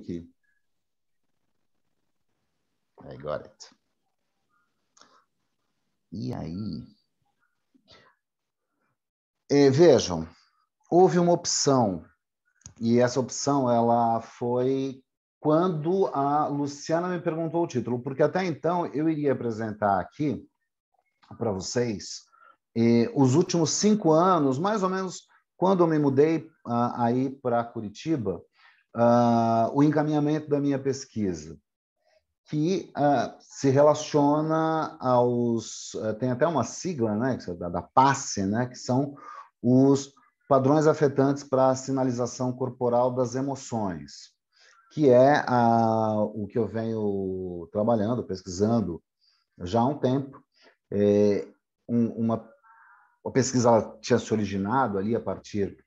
aqui. I got it. E aí? Vejam, houve uma opção, e essa opção ela foi quando a Luciana me perguntou o título, porque até então eu iria apresentar aqui para vocês os últimos 5 anos, mais ou menos quando eu me mudei aí para Curitiba, o encaminhamento da minha pesquisa, que se relaciona aos... tem até uma sigla, né, da PASSE, né, que são os padrões afetantes para a sinalização corporal das emoções, que é o que eu venho trabalhando, pesquisando já há um tempo. A pesquisa ela tinha se originado ali a partir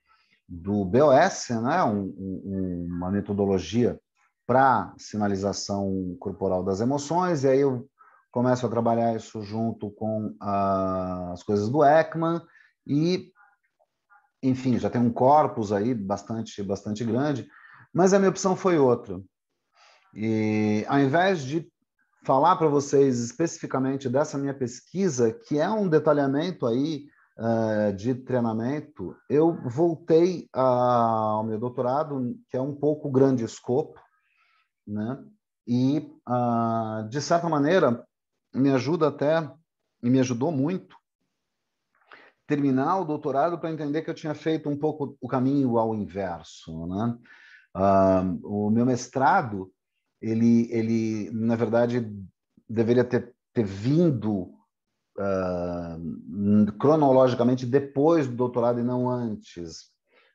do BOS, né, uma metodologia para sinalização corporal das emoções, e aí eu começo a trabalhar isso junto com as coisas do Ekman, e, enfim, já tem um corpus aí bastante grande, mas a minha opção foi outra. E ao invés de falar para vocês especificamente dessa minha pesquisa, que é um detalhamento aí de treinamento, eu voltei ao meu doutorado, que é um pouco grande escopo, né? E, de certa maneira, me ajuda até, e me ajudou muito, terminar o doutorado para entender que eu tinha feito um pouco o caminho ao inverso, né? O meu mestrado, na verdade, deveria ter vindo cronologicamente depois do doutorado e não antes,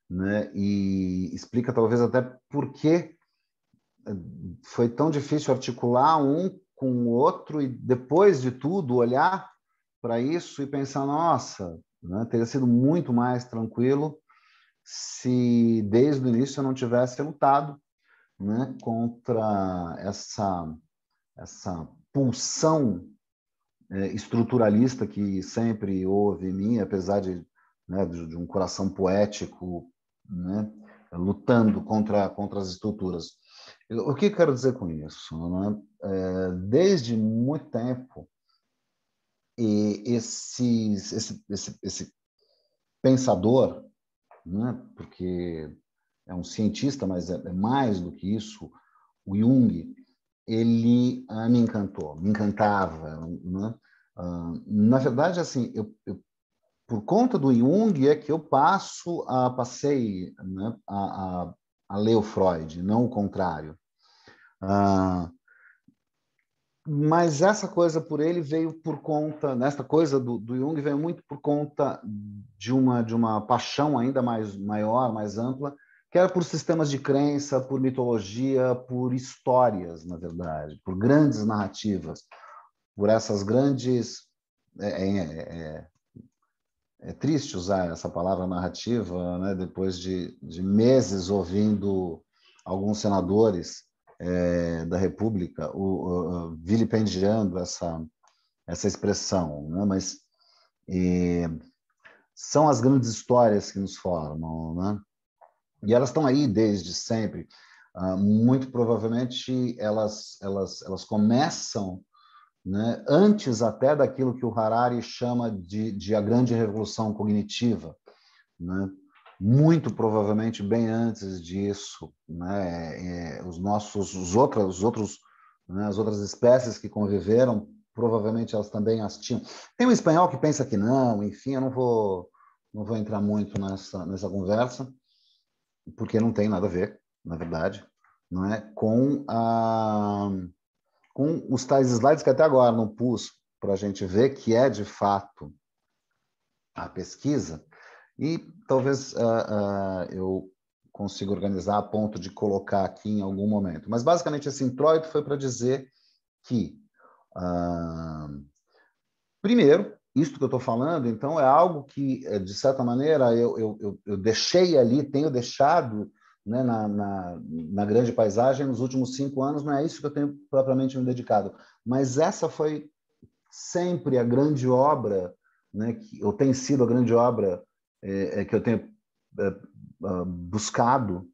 né? E explica talvez até por que foi tão difícil articular um com o outro e depois de tudo olhar para isso e pensar, nossa, né, teria sido muito mais tranquilo se desde o início eu não tivesse lutado, né, contra essa pulsão estruturalista que sempre houve em mim, apesar né, de um coração poético, né, lutando contra as estruturas. O que eu quero dizer com isso? Né? Desde muito tempo, esse pensador, né, porque é um cientista, mas é mais do que isso, o Jung, ele me encantou, me encantava, né? Na verdade, assim, por conta do Jung é que eu passei, né, a ler o Freud, não o contrário. Mas essa coisa por ele veio por conta, nesta coisa do Jung veio muito por conta de uma paixão ainda maior, mais ampla, que era por sistemas de crença, por mitologia, por histórias, na verdade, por grandes narrativas, por essas grandes... É triste usar essa palavra narrativa, né, depois de meses ouvindo alguns senadores da República vilipendiando essa expressão, né? Mas são as grandes histórias que nos formam, né? E elas estão aí desde sempre. Muito provavelmente elas começam, né, antes até daquilo que o Harari chama de a grande revolução cognitiva, né? Muito provavelmente bem antes disso, né? Né, as outras espécies que conviveram, provavelmente elas também as tinham. Tem um espanhol que pensa que não, enfim, eu não vou entrar muito nessa conversa, porque não tem nada a ver, na verdade, não é, com os tais slides que até agora não pus para a gente ver que é de fato a pesquisa, e talvez eu consiga organizar a ponto de colocar aqui em algum momento. Mas, basicamente, esse introito foi para dizer que, primeiro, isso que eu estou falando, então, é algo que, de certa maneira, eu deixei ali, tenho deixado, né, na grande paisagem nos últimos 5 anos, não é isso que eu tenho propriamente me dedicado. Mas essa foi sempre a grande obra, né, ou tem sido a grande obra que eu tenho buscado,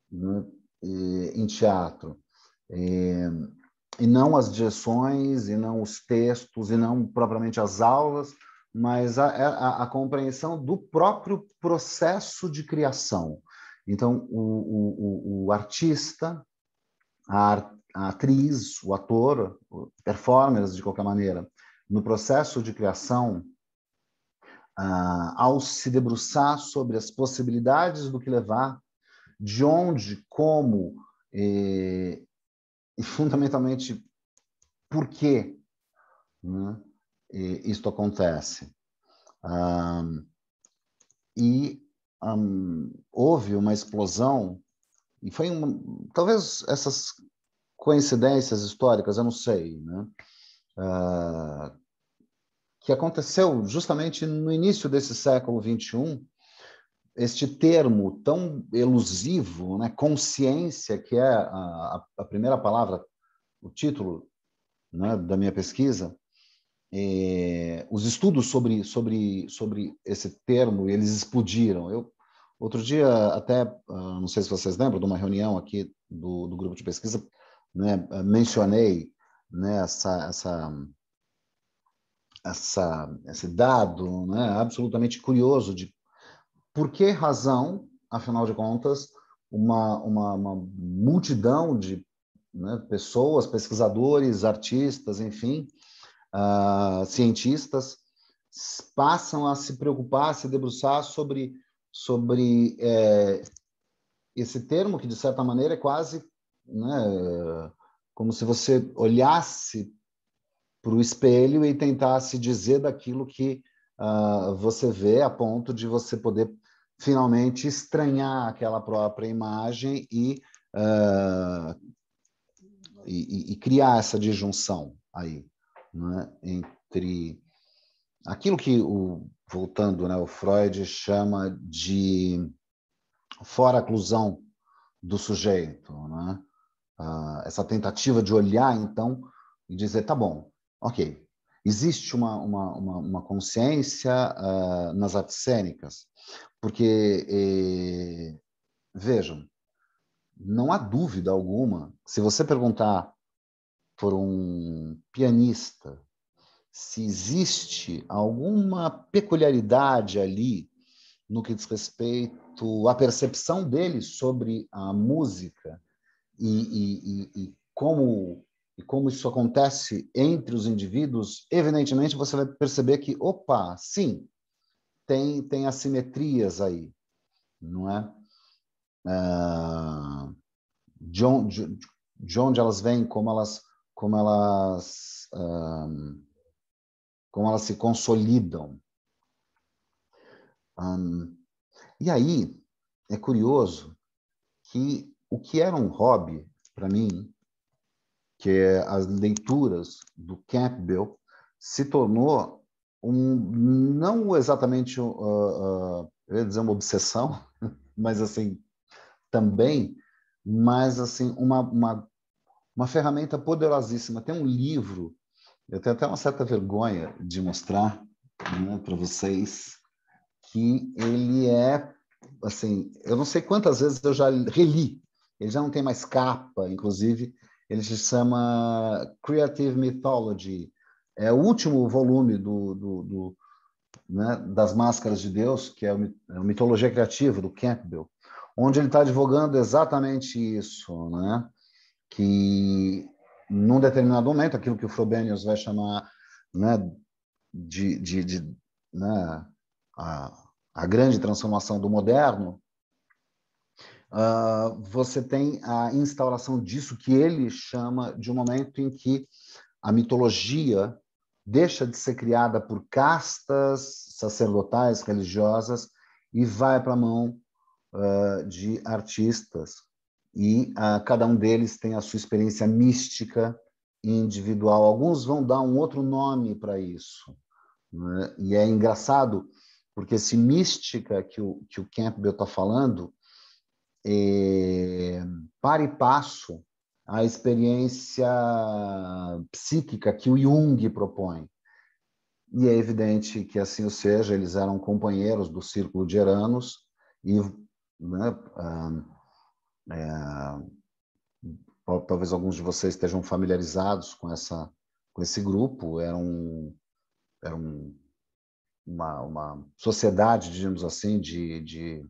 né, em teatro, e não as direções, e não os textos, e não propriamente as aulas, mas a compreensão do próprio processo de criação. Então, o artista, a atriz, o ator, performers, de qualquer maneira, no processo de criação, ao se debruçar sobre as possibilidades do que levar, de onde, como, e fundamentalmente por que, né, isto acontece. Houve uma explosão, e foi talvez essas coincidências históricas, eu não sei, né, que aconteceu justamente no início desse século XXI, este termo tão elusivo, né, consciência, que é a primeira palavra, o título, né, da minha pesquisa, os estudos sobre esse termo, eles explodiram. Outro dia, até, não sei se vocês lembram, de uma reunião aqui do grupo de pesquisa, né, mencionei, né, esse dado, né, absolutamente curioso de por que razão, afinal de contas, uma multidão de, né, pessoas, pesquisadores, artistas, enfim, cientistas, passam a se preocupar, a se debruçar sobre esse termo que, de certa maneira, é quase, né, como se você olhasse para o espelho e tentasse dizer daquilo que você vê, a ponto de você poder finalmente estranhar aquela própria imagem e criar essa disjunção aí, né, entre aquilo que, voltando, né, o Freud chama de fora-oclusão do sujeito, né? Essa tentativa de olhar, então, e dizer, tá bom, ok, existe uma consciência nas artes cênicas, porque, vejam, não há dúvida alguma, se você perguntar por um pianista se existe alguma peculiaridade ali no que diz respeito à percepção dele sobre a música e como isso acontece entre os indivíduos, evidentemente você vai perceber que, opa, sim, tem assimetrias aí, não é? De onde elas vêm, como elas se consolidam. E aí, é curioso que o que era um hobby para mim, que é as leituras do Campbell, se tornou não exatamente, eu ia dizer uma obsessão, mas assim, também, mas assim, uma ferramenta poderosíssima. Tem um livro, eu tenho até uma certa vergonha de mostrar, né, para vocês, que ele é, assim, eu não sei quantas vezes eu já reli, ele já não tem mais capa, inclusive, ele se chama Creative Mythology, é o último volume né, das Máscaras de Deus, que é a Mitologia Criativa, do Campbell, onde ele está advogando exatamente isso, né, que num determinado momento, aquilo que o Frobenius vai chamar, né, né, a grande transformação do moderno, você tem a instauração disso que ele chama de um momento em que a mitologia deixa de ser criada por castas sacerdotais, religiosas, e vai para a mão de artistas. E cada um deles tem a sua experiência mística individual. Alguns vão dar um outro nome para isso, né? E é engraçado, porque esse mística que o Campbell está falando para e passo a experiência psíquica que o Jung propõe. E é evidente que assim ou seja, eles eram companheiros do Círculo de Eranos e, né, Talvez alguns de vocês estejam familiarizados com esse grupo. Era uma sociedade, digamos assim, de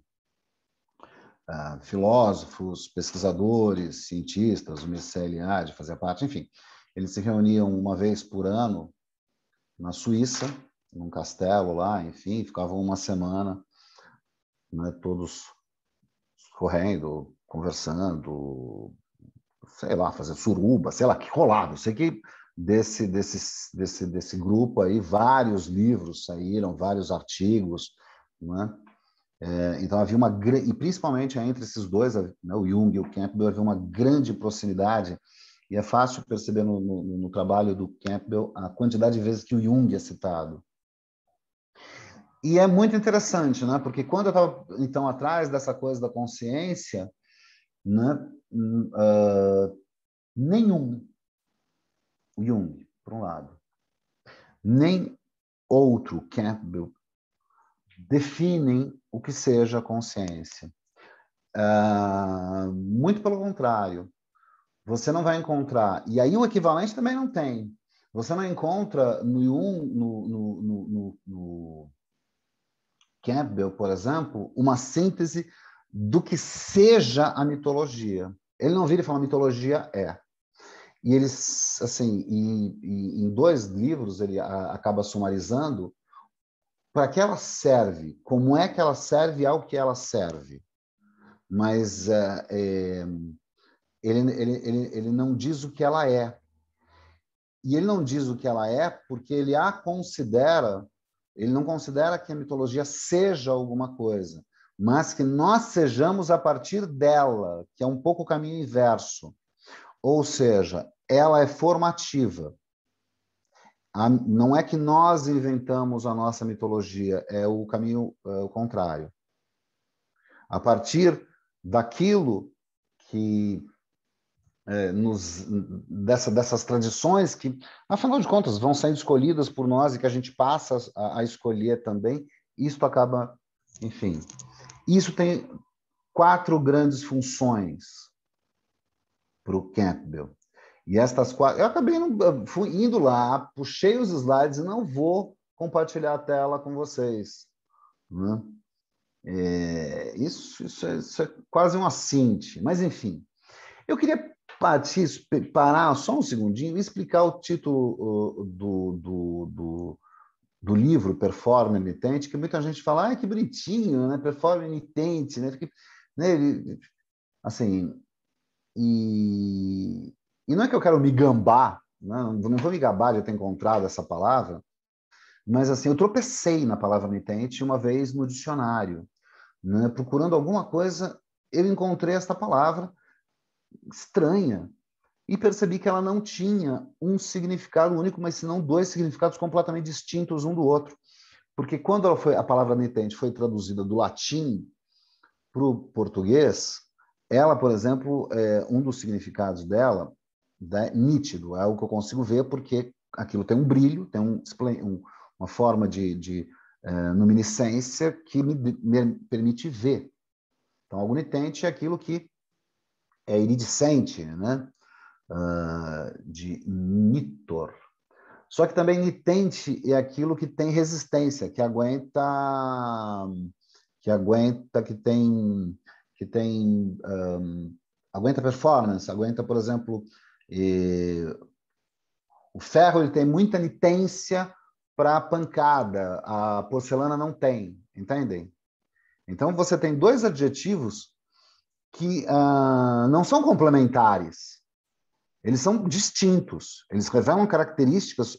filósofos, pesquisadores, cientistas, o MCLA de fazer parte, enfim. Eles se reuniam uma vez por ano na Suíça, num castelo lá, enfim, ficavam uma semana, né, todos correndo, conversando, sei lá, fazendo suruba, sei lá, que rolava. Eu sei que desse grupo aí, vários livros saíram, vários artigos, né? Então havia e principalmente entre esses dois, né, o Jung e o Campbell, havia uma grande proximidade, e é fácil perceber no trabalho do Campbell a quantidade de vezes que o Jung é citado. E é muito interessante, né? Porque quando eu estava, então, atrás dessa coisa da consciência, né, nenhum, o Jung, por um lado, nem outro, Campbell, definem o que seja a consciência. Muito pelo contrário, você não vai encontrar, e aí o equivalente também não tem. Você não encontra no Jung, no Campbell, por exemplo, uma síntese do que seja a mitologia. Ele não vira e fala mitologia é. E eles, assim, em dois livros ele acaba sumarizando para que ela serve, como é que ela serve ao que ela serve. Mas ele não diz o que ela é. E ele não diz o que ela é porque ele não considera que a mitologia seja alguma coisa, mas que nós sejamos a partir dela, que é um pouco o caminho inverso. Ou seja, ela é formativa. Não é que nós inventamos a nossa mitologia, é o caminho o contrário. A partir daquilo que dessas tradições que, afinal de contas, vão sendo escolhidas por nós e que a gente passa a escolher também, isso acaba, enfim. Isso tem 4 grandes funções para o Campbell. E estas 4, eu acabei fui indo lá, puxei os slides e não vou compartilhar a tela com vocês, né? Isso é quase um assinte, mas enfim. Eu queria parar só um segundinho e explicar o título do livro Performance Nitente, que muita gente fala, que bonitinho, né? Performance Nitente, né? Porque, né? Assim, e não é que eu quero me gambar, né? Não vou me gabar de ter encontrado essa palavra, mas assim, eu tropecei na palavra nitente uma vez no dicionário, né? Procurando alguma coisa, eu encontrei esta palavra estranha e percebi que ela não tinha um significado único, mas senão 2 significados completamente distintos um do outro. Porque quando a palavra nitente foi traduzida do latim para o português, ela, por exemplo, um dos significados dela é nítido, é algo que eu consigo ver porque aquilo tem um brilho, tem uma forma de luminescência que me permite ver. Então, algo nitente é aquilo que é iridescente, né? De nitor. Só que também nitente é aquilo que tem resistência, aguenta performance, aguenta, por exemplo, o ferro ele tem muita nitência para pancada, a porcelana não tem, entendem? Então você tem 2 adjetivos que não são complementares. Eles são distintos, eles revelam características,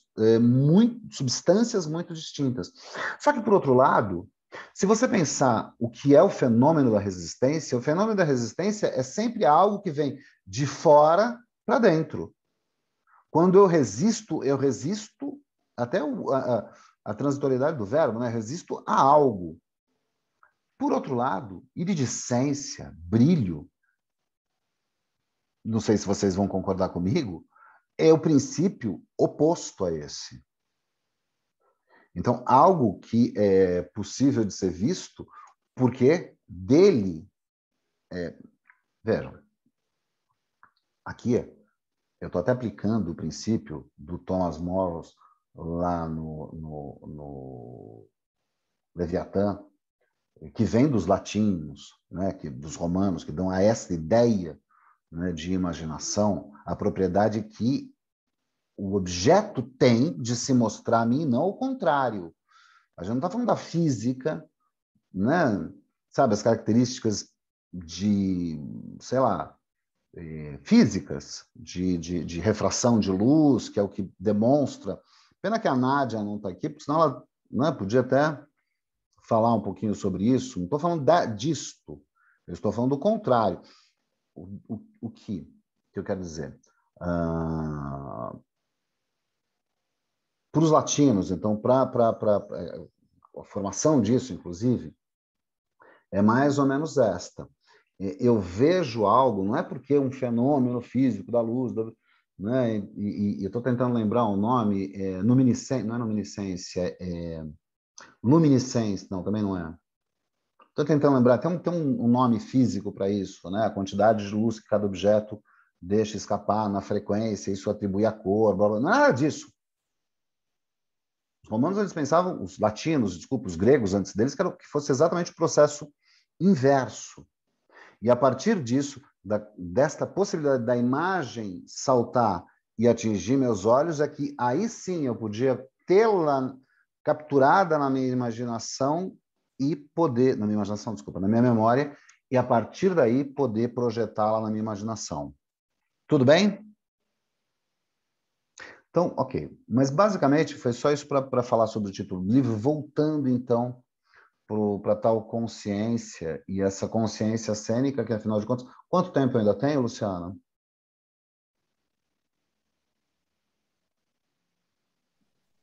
substâncias muito distintas. Só que, por outro lado, se você pensar o que é o fenômeno da resistência, o fenômeno da resistência é sempre algo que vem de fora para dentro. Quando eu resisto até a transitoriedade do verbo, né? Resisto a algo. Por outro lado, iridescência, brilho, não sei se vocês vão concordar comigo, é o princípio oposto a esse. Então, algo que é possível de ser visto, porque dele Vejam, aqui eu estou até aplicando o princípio do Thomas More lá no Leviatã, que vem dos latinos, né, dos romanos, que dão a essa ideia, né, de imaginação, a propriedade que o objeto tem de se mostrar a mim, não o contrário. A gente não está falando da física, né? Sabe, as características de, sei lá, físicas, de refração de luz, que é o que demonstra. Pena que a Nádia não está aqui, porque senão ela, né, podia até falar um pouquinho sobre isso. Não estou falando disto, eu estou falando do contrário. O que eu quero dizer? Para os latinos, então, para a formação disso, inclusive, é mais ou menos esta. Eu vejo algo, não é porque é um fenômeno físico da luz, né? E eu estou tentando lembrar o nome, luminiscência, não é luminiscência, luminiscência, não, também não é. Estou tentando lembrar, tem um nome físico para isso, né? A quantidade de luz que cada objeto deixa escapar na frequência, isso atribui a cor, blá, blá, nada disso. Os romanos, eles pensavam, os latinos, desculpa, os gregos antes deles, que fosse exatamente o processo inverso. E a partir disso, desta possibilidade da imagem saltar e atingir meus olhos, é que aí sim eu podia tê-la capturada na minha imaginação e poder, na minha imaginação, desculpa, na minha memória, e a partir daí poder projetá-la na minha imaginação. Tudo bem? Então, ok. Mas basicamente foi só isso para falar sobre o título do livro, voltando então para tal consciência, e essa consciência cênica, que afinal de contas, quanto tempo eu ainda tenho, Luciana?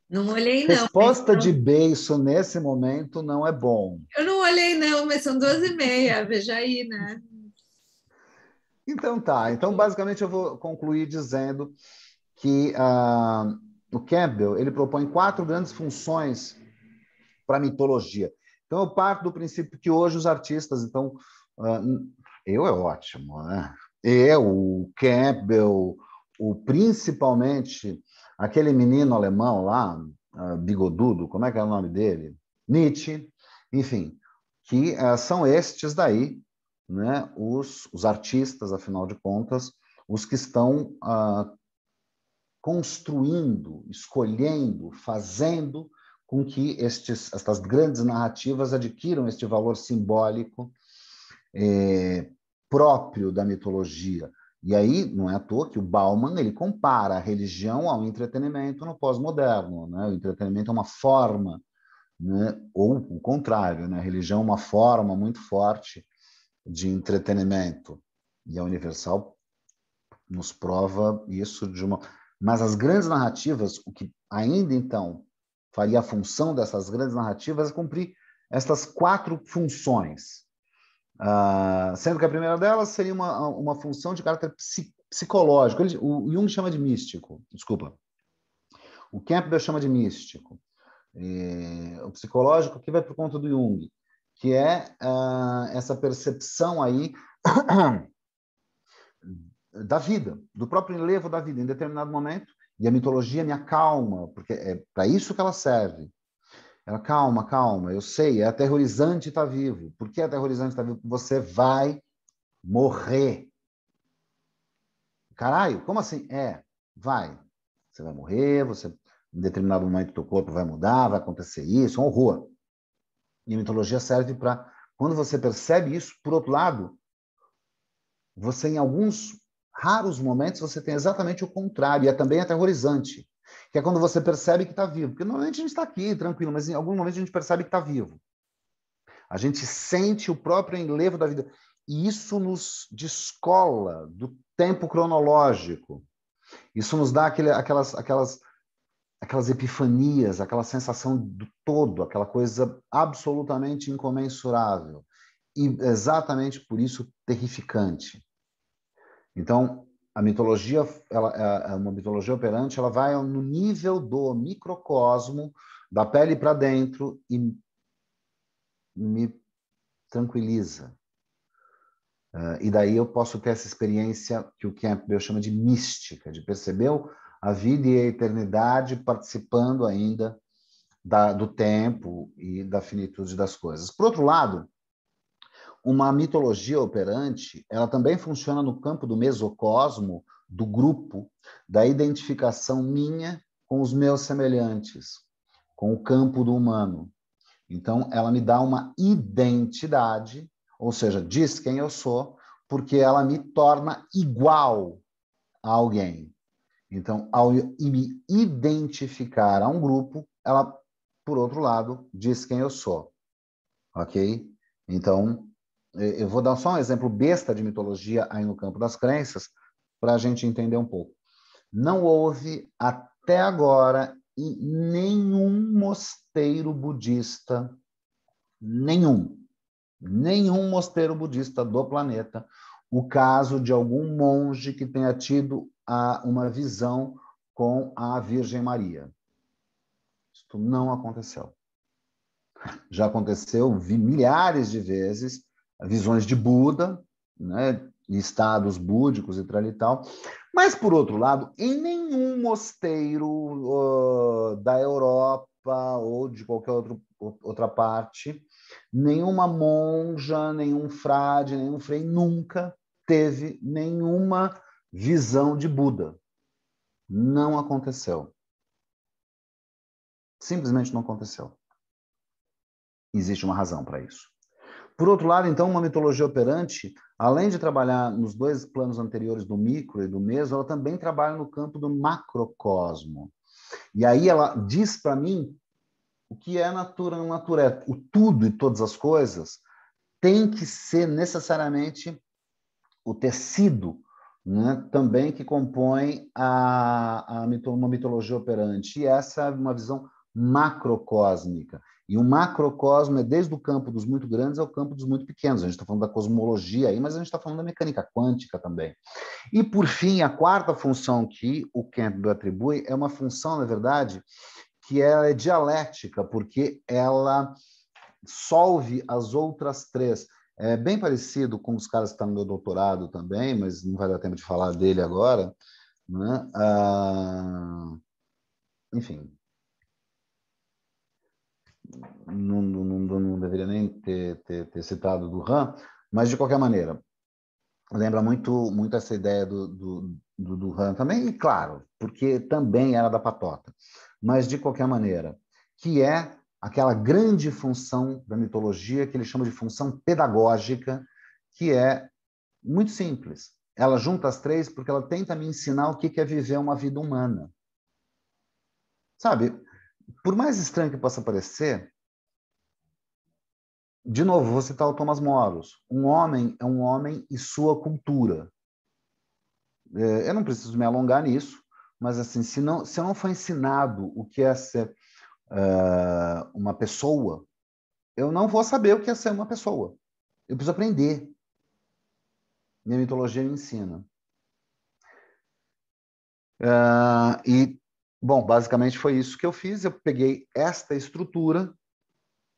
Não olhei, não, mas Resposta de beiço nesse momento não é bom. eu não olhei, não, mas são 12h30, veja aí, né? Então tá, então basicamente eu vou concluir dizendo que o Campbell ele propõe 4 grandes funções para a mitologia. Então eu parto do princípio que hoje os artistas, então, eu é ótimo, né? Eu, o Campbell, principalmente aquele menino alemão lá, bigodudo, como é que é o nome dele? Nietzsche, enfim, que são estes daí, né? Os artistas, afinal de contas, os que estão construindo, escolhendo, fazendo com que estas grandes narrativas adquiram este valor simbólico próprio da mitologia. E aí, não é à toa que o Bauman ele compara a religião ao entretenimento no pós-moderno. Né? O entretenimento é uma forma, né? Ou o contrário, né? A religião é uma forma muito forte de entretenimento. E a Universal nos prova isso de uma... Mas as grandes narrativas, o que ainda então faria a função dessas grandes narrativas é cumprir estas 4 funções. Sendo que a primeira delas seria uma função de caráter psicológico. O Jung chama de místico, desculpa. O Campbell chama de místico. O psicológico que vai por conta do Jung, que é essa percepção aí da vida, do próprio enlevo da vida em determinado momento, e a mitologia me acalma, porque é para isso que ela serve. Ela, calma, calma, eu sei, é aterrorizante estar vivo. Por que é aterrorizante estar vivo? Você vai morrer. Caralho, como assim? Vai. Você vai morrer, em determinado momento, teu corpo vai mudar, vai acontecer isso, é um horror. E a mitologia serve para, quando você percebe isso, por outro lado, você, em alguns raros momentos, você tem exatamente o contrário, e é também aterrorizante, que é quando você percebe que está vivo. Porque normalmente a gente está aqui, tranquilo, mas em algum momento a gente percebe que está vivo. A gente sente o próprio enlevo da vida. E isso nos descola do tempo cronológico. Isso nos dá aquelas epifanias, aquela sensação do todo, aquela coisa absolutamente incomensurável. E exatamente por isso terrificante. Então, a mitologia, uma mitologia operante, ela vai no nível do microcosmo, da pele para dentro e me tranquiliza. E daí eu posso ter essa experiência que o Campbell chama de mística, de perceber a vida e a eternidade participando ainda do tempo e da finitude das coisas. Por outro lado, uma mitologia operante, ela também funciona no campo do mesocosmo, do grupo, da identificação minha com os meus semelhantes, com o campo do humano. Então, ela me dá uma identidade, ou seja, diz quem eu sou, porque ela me torna igual a alguém. Então, ao me identificar a um grupo, ela, por outro lado, diz quem eu sou. Ok? Então, eu vou dar só um exemplo besta de mitologia aí no campo das crenças, para a gente entender um pouco. Não houve, até agora, em nenhum mosteiro budista, nenhum mosteiro budista do planeta, o caso de algum monge que tenha tido uma visão com a Virgem Maria. Isso não aconteceu. Já aconteceu milhares de vezes, visões de Buda, né, estados búdicos e tal. Mas, por outro lado, em nenhum mosteiro da Europa ou de qualquer outra parte, nenhuma monja, nenhum frade, nenhum frei nunca teve nenhuma visão de Buda. Não aconteceu. Simplesmente não aconteceu. Existe uma razão para isso. Por outro lado, então, uma mitologia operante, além de trabalhar nos dois planos anteriores do micro e do meso, ela também trabalha no campo do macrocosmo. E aí ela diz para mim o que é natura no natureza. O tudo e todas as coisas tem que ser necessariamente o tecido, né, também que compõe uma mitologia operante. E essa é uma visão macrocósmica. E o macrocosmo é desde o campo dos muito grandes ao campo dos muito pequenos. A gente está falando da cosmologia aí, mas a gente está falando da mecânica quântica também. E, por fim, a quarta função que o Campbell atribui é uma função, na verdade, que ela é dialética, porque ela solve as outras três. É bem parecido com os caras que estão no meu doutorado também, mas não vai dar tempo de falar dele agora, né? Enfim, não deveria nem ter citado do RAM, mas de qualquer maneira, lembra muito essa ideia do RAM também, e claro, porque também era da patota, mas de qualquer maneira, que é aquela grande função da mitologia que ele chama de função pedagógica, que é muito simples. Ela junta as três porque ela tenta me ensinar o que é viver uma vida humana. Sabe, por mais estranho que possa parecer, de novo, vou citar o Thomas Moros. Um homem é um homem e sua cultura. Eu não preciso me alongar nisso, mas assim, se eu não for ensinado o que é ser uma pessoa, eu não vou saber o que é ser uma pessoa. Eu preciso aprender. Minha mitologia me ensina. Bom, basicamente foi isso que eu fiz. Eu peguei esta estrutura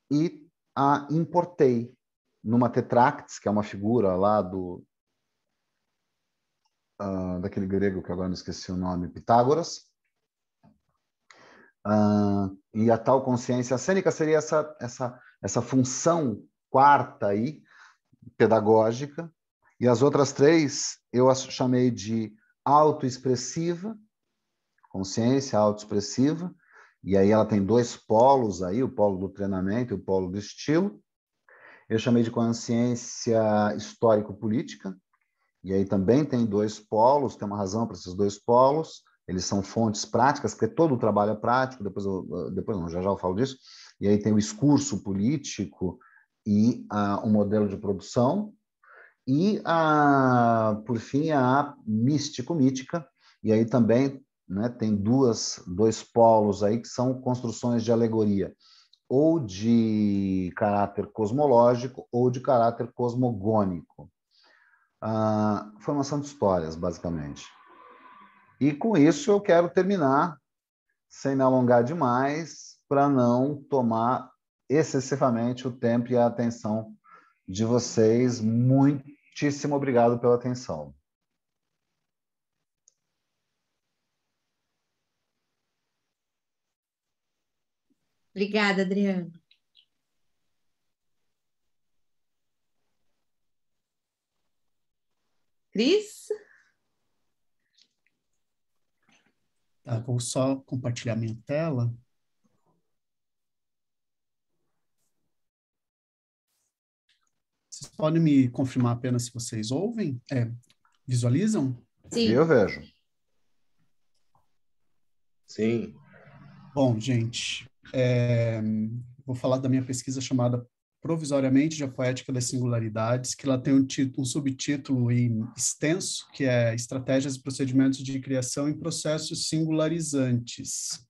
e a importei numa Tetractis, que é uma figura lá daquele grego que agora não esqueci o nome, Pitágoras. E a tal consciência cênica seria essa função quarta aí, pedagógica, e as outras três eu as chamei de autoexpressiva, consciência autoexpressiva, e aí ela tem dois polos aí, o polo do treinamento e o polo do estilo. Eu chamei de consciência histórico-política, e aí também tem dois polos, tem uma razão para esses dois polos, eles são fontes práticas, porque todo o trabalho é prático, depois não, já eu falo disso, e aí tem o discurso político e o modelo de produção, e, por fim, a místico-mítica, e aí também, né, tem dois polos aí que são construções de alegoria, ou de caráter cosmológico ou de caráter cosmogônico. Formação de histórias, basicamente. E com isso eu quero terminar, sem me alongar demais, para não tomar excessivamente o tempo e a atenção de vocês. muitíssimo obrigado pela atenção. Obrigada, Adriano. Cris? Tá, vou só compartilhar minha tela. Vocês podem me confirmar apenas se vocês ouvem? Visualizam? Sim. Eu vejo. Sim. Bom, gente, vou falar da minha pesquisa chamada Provisoriamente de Poética das Singularidades, que ela tem um subtítulo extenso, que é Estratégias e Procedimentos de Criação em Processos Singularizantes.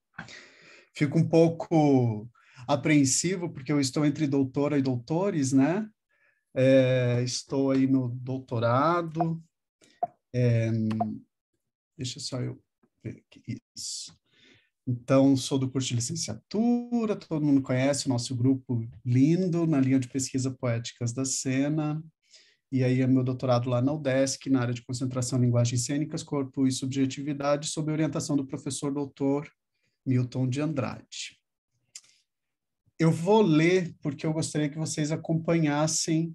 Fico um pouco apreensivo, porque eu estou entre doutora e doutores, né? Estou aí no doutorado. Deixa só eu ver aqui. Isso. Então, sou do curso de licenciatura, todo mundo conhece o nosso grupo lindo na linha de pesquisa Poéticas da Cena, e aí é meu doutorado lá na UDESC, na área de concentração em linguagens cênicas, corpo e subjetividade, sob orientação do professor doutor Milton de Andrade. Eu vou ler porque eu gostaria que vocês acompanhassem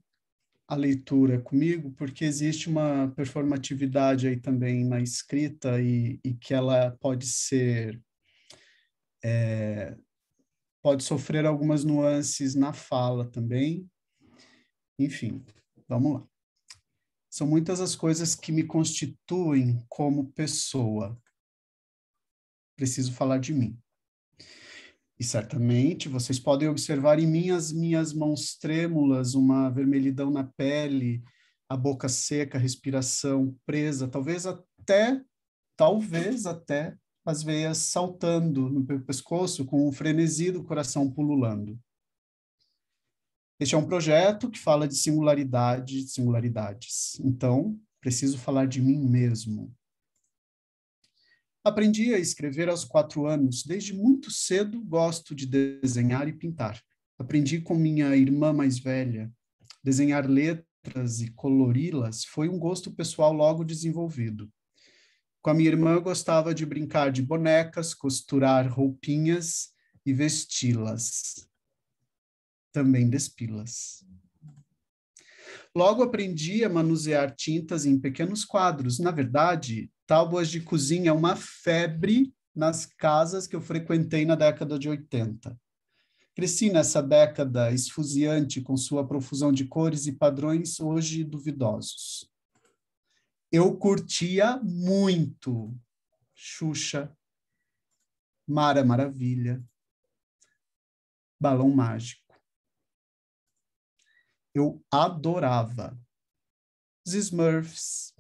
a leitura comigo, porque existe uma performatividade aí também na escrita e que ela pode ser... pode sofrer algumas nuances na fala também. Enfim, vamos lá. São muitas as coisas que me constituem como pessoa. Preciso falar de mim. E certamente vocês podem observar em mim as minhas mãos trêmulas, uma vermelhidão na pele, a boca seca, a respiração presa, talvez até as veias saltando no meu pescoço, com o frenesi do coração pululando. Este é um projeto que fala de singularidades. Então, preciso falar de mim mesmo. Aprendi a escrever aos 4 anos. Desde muito cedo, gosto de desenhar e pintar. Aprendi com minha irmã mais velha. Desenhar letras e colori-las foi um gosto pessoal logo desenvolvido. Com a minha irmã, eu gostava de brincar de bonecas, costurar roupinhas e vesti-las. Também despí-las. Logo aprendi a manusear tintas em pequenos quadros. Na verdade, tábuas de cozinha é uma febre nas casas que eu frequentei na década de 80. Cresci nessa década esfuziante com sua profusão de cores e padrões hoje duvidosos. Eu curtia muito Xuxa, Mara Maravilha, Balão Mágico. Eu adorava os Smurfs,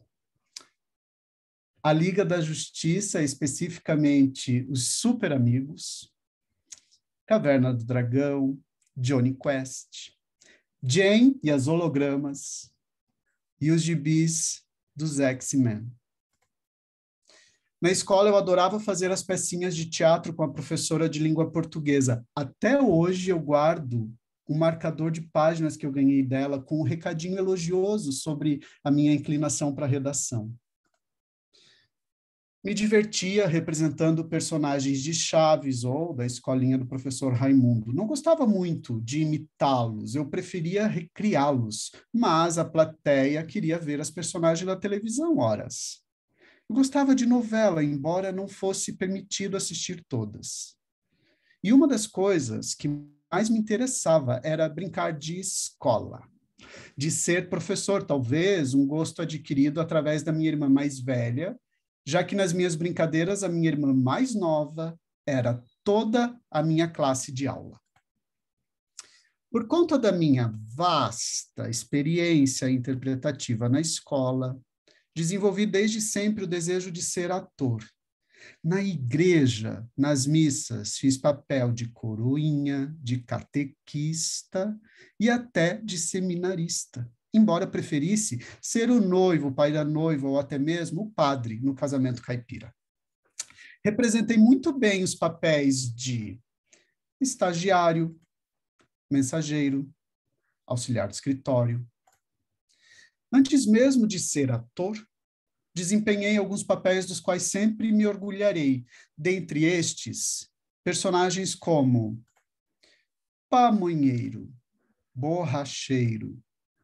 a Liga da Justiça, especificamente os Super Amigos, Caverna do Dragão, Johnny Quest, Jane e as Hologramas e os gibis dos X-Men. Na escola, eu adorava fazer as pecinhas de teatro com a professora de língua portuguesa. Até hoje, eu guardo um marcador de páginas que eu ganhei dela com um recadinho elogioso sobre a minha inclinação para a redação. Me divertia representando personagens de Chaves ou da escolinha do professor Raimundo. Não gostava muito de imitá-los, eu preferia recriá-los, mas a plateia queria ver as personagens da televisão, horas. Eu gostava de novela, embora não fosse permitido assistir todas. E uma das coisas que mais me interessava era brincar de escola, de ser professor, talvez um gosto adquirido através da minha irmã mais velha, já que nas minhas brincadeiras a minha irmã mais nova era toda a minha classe de aula. Por conta da minha vasta experiência interpretativa na escola, desenvolvi desde sempre o desejo de ser ator. Na igreja, nas missas, fiz papel de coroinha, de catequista e até de seminarista, embora preferisse ser o noivo, o pai da noiva ou até mesmo o padre no casamento caipira. Representei muito bem os papéis de estagiário, mensageiro, auxiliar de escritório. Antes mesmo de ser ator, desempenhei alguns papéis dos quais sempre me orgulharei. Dentre estes, personagens como pamonheiro, borracheiro,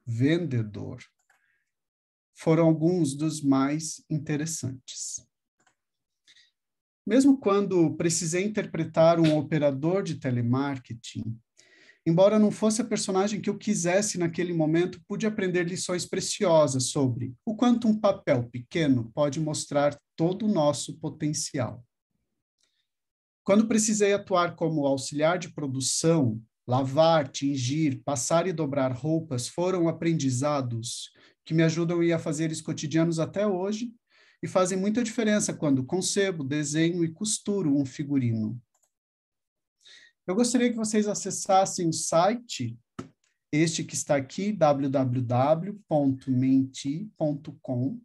vendedor, foram alguns dos mais interessantes. Mesmo quando precisei interpretar um operador de telemarketing, embora não fosse a personagem que eu quisesse naquele momento, pude aprender lições preciosas sobre o quanto um papel pequeno pode mostrar todo o nosso potencial. Quando precisei atuar como auxiliar de produção, lavar, tingir, passar e dobrar roupas foram aprendizados que me ajudam em afazeres cotidianos até hoje e fazem muita diferença quando concebo, desenho e costuro um figurino. Eu gostaria que vocês acessassem o site, este que está aqui, www.menti.com,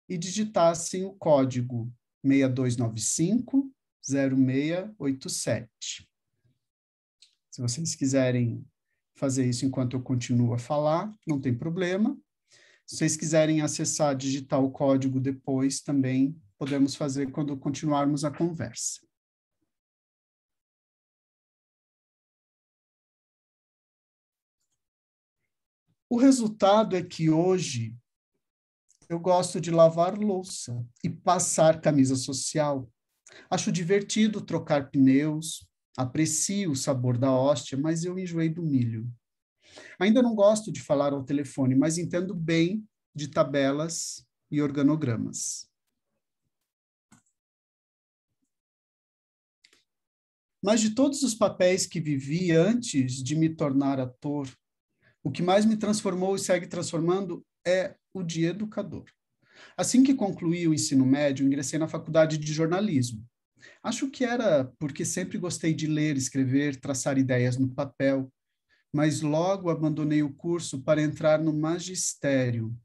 e digitassem o código 6295-0687. Se vocês quiserem fazer isso enquanto eu continuo a falar, não tem problema. Se vocês quiserem acessar, digitar o código depois, também podemos fazer quando continuarmos a conversa. O resultado é que hoje eu gosto de lavar louça e passar camisa social. Acho divertido trocar pneus, aprecio o sabor da hóstia, mas eu enjoei do milho. Ainda não gosto de falar ao telefone, mas entendo bem de tabelas e organogramas. Mas de todos os papéis que vivi antes de me tornar ator, o que mais me transformou e segue transformando é o de educador. Assim que concluí o ensino médio, ingressei na faculdade de jornalismo. Acho que era porque sempre gostei de ler, escrever, traçar ideias no papel, mas logo abandonei o curso para entrar no magistério.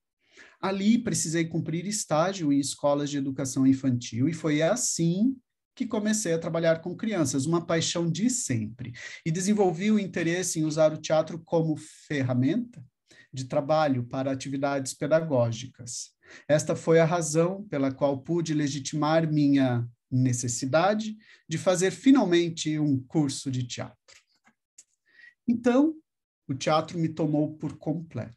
Ali precisei cumprir estágio em escolas de educação infantil e foi assim que comecei a trabalhar com crianças, uma paixão de sempre, e desenvolvi o interesse em usar o teatro como ferramenta de trabalho para atividades pedagógicas. Esta foi a razão pela qual pude legitimar minha necessidade de fazer finalmente um curso de teatro. Então, o teatro me tomou por completo.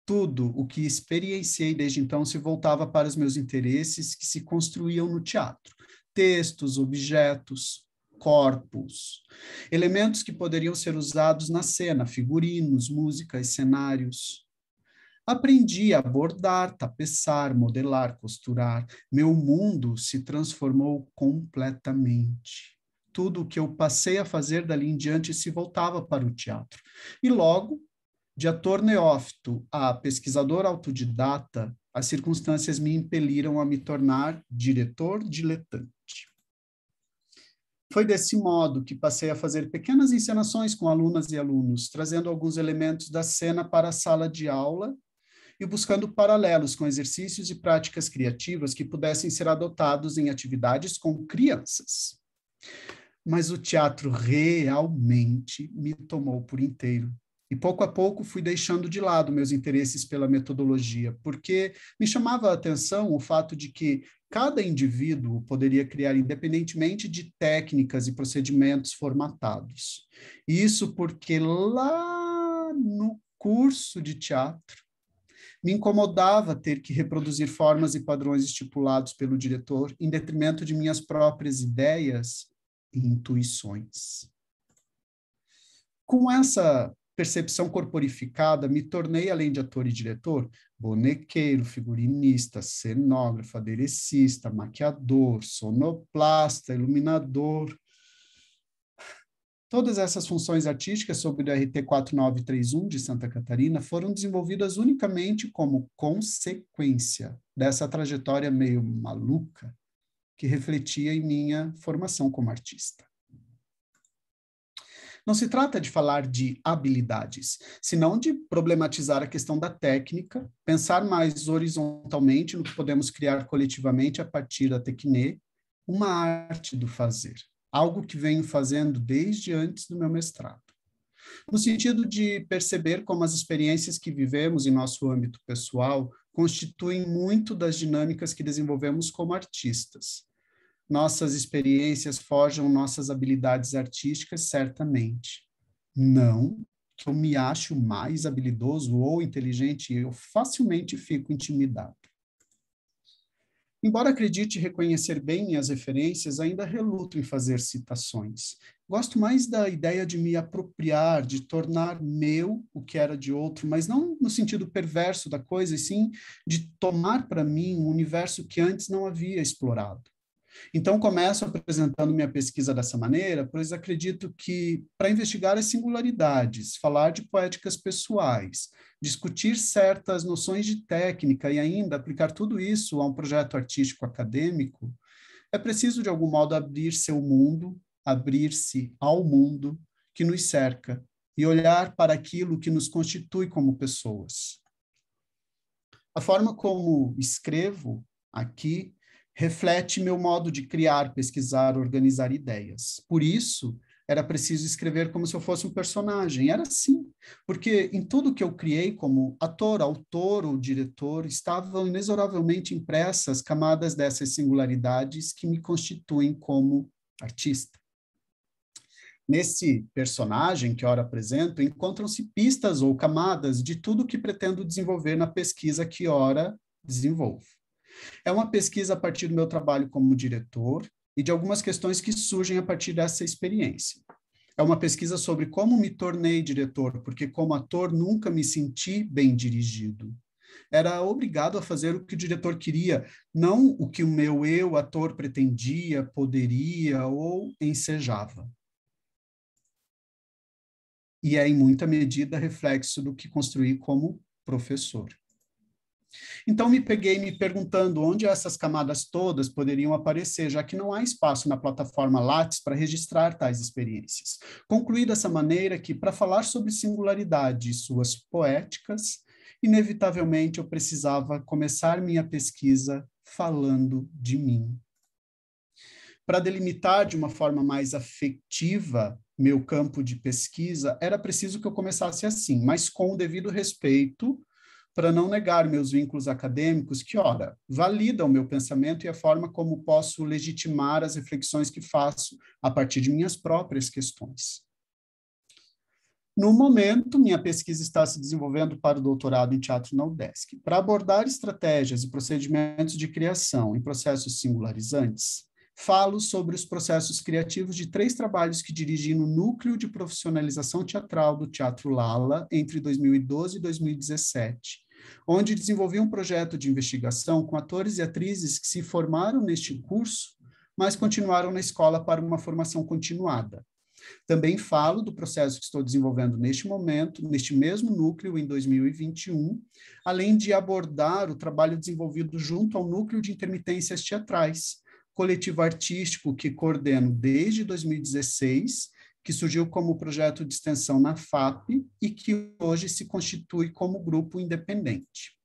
Tudo o que experienciei desde então se voltava para os meus interesses que se construíam no teatro. Textos, objetos, corpos, elementos que poderiam ser usados na cena, figurinos, músicas, cenários. Aprendi a bordar, tapeçar, modelar, costurar. Meu mundo se transformou completamente. Tudo o que eu passei a fazer dali em diante se voltava para o teatro. E logo, de ator neófito a pesquisador autodidata, as circunstâncias me impeliram a me tornar diretor diletante. Foi desse modo que passei a fazer pequenas encenações com alunas e alunos, trazendo alguns elementos da cena para a sala de aula e buscando paralelos com exercícios e práticas criativas que pudessem ser adotados em atividades com crianças. Mas o teatro realmente me tomou por inteiro. E pouco a pouco fui deixando de lado meus interesses pela metodologia, porque me chamava a atenção o fato de que cada indivíduo poderia criar independentemente de técnicas e procedimentos formatados. Isso porque lá no curso de teatro, me incomodava ter que reproduzir formas e padrões estipulados pelo diretor em detrimento de minhas próprias ideias e intuições. Com essa percepção corporificada, me tornei, além de ator e diretor, bonequeiro, figurinista, cenógrafo, aderecista, maquiador, sonoplasta, iluminador. Todas essas funções artísticas sob o RT 4931 de Santa Catarina foram desenvolvidas unicamente como consequência dessa trajetória meio maluca que refletia em minha formação como artista. Não se trata de falar de habilidades, senão de problematizar a questão da técnica, pensar mais horizontalmente no que podemos criar coletivamente a partir da techné, uma arte do fazer, algo que venho fazendo desde antes do meu mestrado. no sentido de perceber como as experiências que vivemos em nosso âmbito pessoal constituem muito das dinâmicas que desenvolvemos como artistas. Nossas experiências forjam nossas habilidades artísticas, certamente. Não que eu me acho mais habilidoso ou inteligente, eu facilmente fico intimidado. Embora acredite reconhecer bem minhas referências, ainda reluto em fazer citações. Gosto mais da ideia de me apropriar, de tornar meu o que era de outro, mas não no sentido perverso da coisa, e sim de tomar para mim um universo que antes não havia explorado. Então, começo apresentando minha pesquisa dessa maneira, pois acredito que, para investigar as singularidades, falar de poéticas pessoais, discutir certas noções de técnica e ainda aplicar tudo isso a um projeto artístico acadêmico, é preciso, de algum modo, abrir seu mundo, abrir-se ao mundo que nos cerca e olhar para aquilo que nos constitui como pessoas. A forma como escrevo aqui reflete meu modo de criar, pesquisar, organizar ideias. Por isso, era preciso escrever como se eu fosse um personagem. Era assim, porque em tudo que eu criei como ator, autor ou diretor, estavam inexoravelmente impressas camadas dessas singularidades que me constituem como artista. Nesse personagem que ora apresento, encontram-se pistas ou camadas de tudo que pretendo desenvolver na pesquisa que ora desenvolvo. É uma pesquisa a partir do meu trabalho como diretor e de algumas questões que surgem a partir dessa experiência. É uma pesquisa sobre como me tornei diretor, porque como ator nunca me senti bem dirigido. Era obrigado a fazer o que o diretor queria, não o que o meu eu, ator, pretendia, poderia ou ensejava. E é, em muita medida, reflexo do que construí como professor. Então, me peguei me perguntando onde essas camadas todas poderiam aparecer, já que não há espaço na plataforma Lattes para registrar tais experiências. Concluí dessa maneira que, para falar sobre singularidade e suas poéticas, inevitavelmente eu precisava começar minha pesquisa falando de mim. Para delimitar de uma forma mais afetiva meu campo de pesquisa, era preciso que eu começasse assim, mas com o devido respeito, para não negar meus vínculos acadêmicos que, ora, validam o meu pensamento e a forma como posso legitimar as reflexões que faço a partir de minhas próprias questões. No momento, minha pesquisa está se desenvolvendo para o doutorado em teatro na UDESC. Para abordar estratégias e procedimentos de criação em processos singularizantes, falo sobre os processos criativos de 3 trabalhos que dirigi no Núcleo de Profissionalização Teatral do Teatro Lala entre 2012 e 2017, onde desenvolvi um projeto de investigação com atores e atrizes que se formaram neste curso, mas continuaram na escola para uma formação continuada. Também falo do processo que estou desenvolvendo neste momento, neste mesmo núcleo, em 2021, além de abordar o trabalho desenvolvido junto ao Núcleo de Intermitências Teatrais, coletivo artístico que coordeno desde 2016, que surgiu como projeto de extensão na FAP e que hoje se constitui como grupo independente.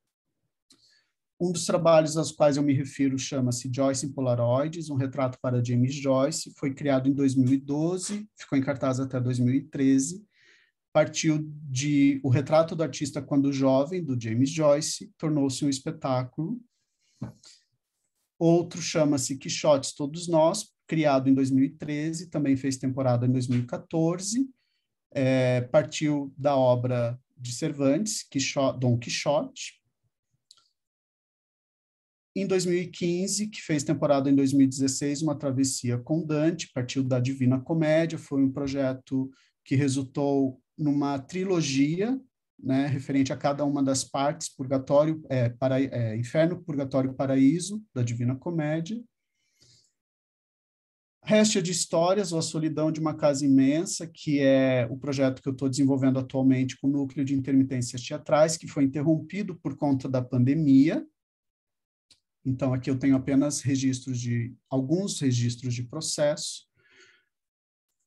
Um dos trabalhos aos quais eu me refiro chama-se Joyce em Polaroids, um retrato para James Joyce, foi criado em 2012, ficou em cartaz até 2013, partiu de O Retrato do Artista Quando Jovem, do James Joyce, tornou-se um espetáculo. Outro chama-se Quixotes Todos Nós, criado em 2013, também fez temporada em 2014, partiu da obra de Cervantes, Dom Quixote. Em 2015, que fez temporada em 2016, Uma Travessia com Dante, partiu da Divina Comédia, foi um projeto que resultou numa trilogia, né, referente a cada uma das partes, Inferno, Purgatório e Paraíso, da Divina Comédia. Réstia de Histórias, ou A Solidão de uma Casa Imensa, que é o projeto que eu estou desenvolvendo atualmente com o Núcleo de Intermitências Teatrais, que foi interrompido por conta da pandemia. Então, aqui eu tenho apenas alguns registros de processo.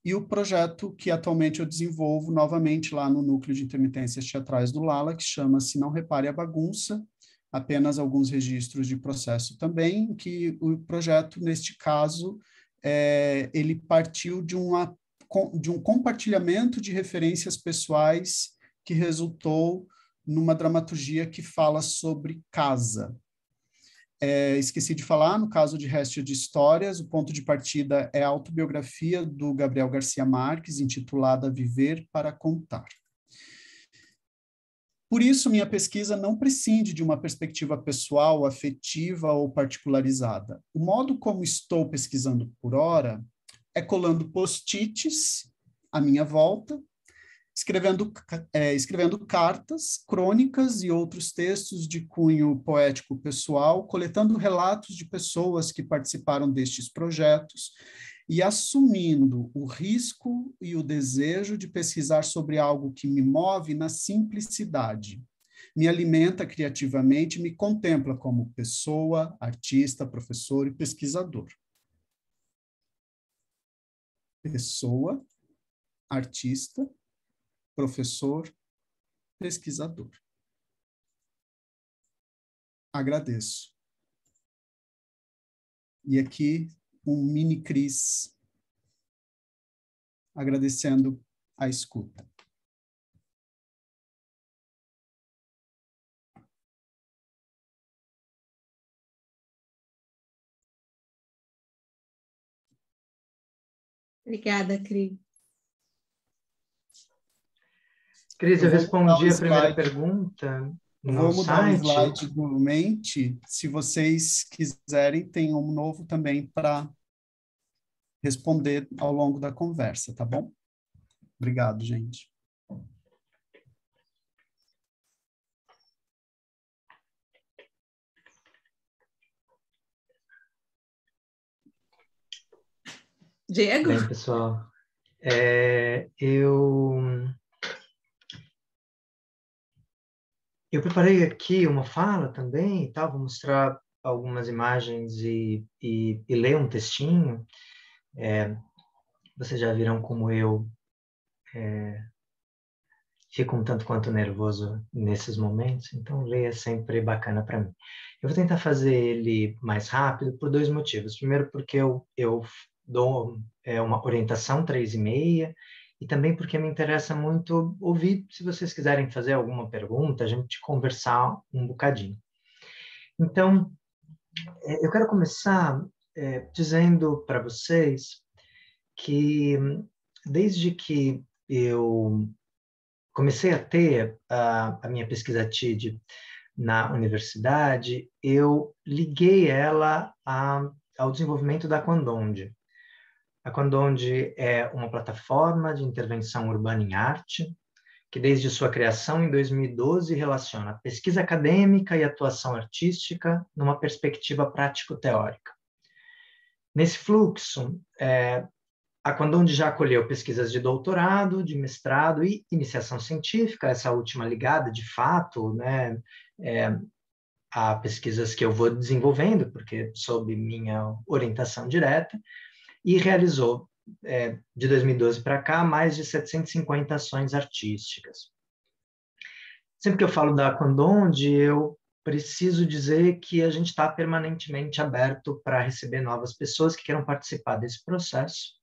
E o projeto que atualmente eu desenvolvo novamente lá no Núcleo de Intermitências Teatrais do Lala, que chama-se Não Repare a Bagunça, apenas alguns registros de processo também, que o projeto, neste caso, ele partiu de uma de um compartilhamento de referências pessoais que resultou numa dramaturgia que fala sobre casa. Esqueci de falar, no caso de Restos de Histórias, o ponto de partida é a autobiografia do Gabriel Garcia Marques, intitulada Viver para Contar. Por isso, minha pesquisa não prescinde de uma perspectiva pessoal, afetiva ou particularizada. O modo como estou pesquisando por hora é colando post-its à minha volta, escrevendo cartas, crônicas e outros textos de cunho poético pessoal, coletando relatos de pessoas que participaram destes projetos e assumindo o risco e o desejo de pesquisar sobre algo que me move na simplicidade, me alimenta criativamente, me contempla como pessoa, artista, professor e pesquisador. Pessoa, artista, professor, pesquisador. Agradeço. E aqui um mini Cris agradecendo a escuta. Obrigada, Cris. Cris, eu respondi a primeira pergunta no Vou mudar o site. slide do Mente. Se vocês quiserem, tem um novo também para responder ao longo da conversa, tá bom? Obrigado, gente. Diego? Bem, pessoal, eu preparei aqui uma fala também e tal, vou mostrar algumas imagens e ler um textinho. Vocês já viram como eu fico um tanto quanto nervoso nesses momentos, então ler é sempre bacana para mim. Eu vou tentar fazer ele mais rápido por dois motivos. Primeiro, porque eu dou uma orientação 3h30, e também porque me interessa muito ouvir, se vocês quiserem fazer alguma pergunta, a gente conversar um bocadinho. Então, eu quero começar dizendo para vocês que desde que eu comecei a ter a minha pesquisa TID na universidade, eu liguei ela ao desenvolvimento da Quandonde. A Quandonde é uma plataforma de intervenção urbana em arte, que desde sua criação em 2012 relaciona pesquisa acadêmica e atuação artística numa perspectiva prático-teórica. Nesse fluxo, a Quandonde já acolheu pesquisas de doutorado, de mestrado e iniciação científica, essa última ligada, de fato, né, a pesquisas que eu vou desenvolvendo, porque sob minha orientação direta, e realizou, de 2012 para cá, mais de 750 ações artísticas. Sempre que eu falo da Quandonde, eu preciso dizer que a gente está permanentemente aberto para receber novas pessoas que queiram participar desse processo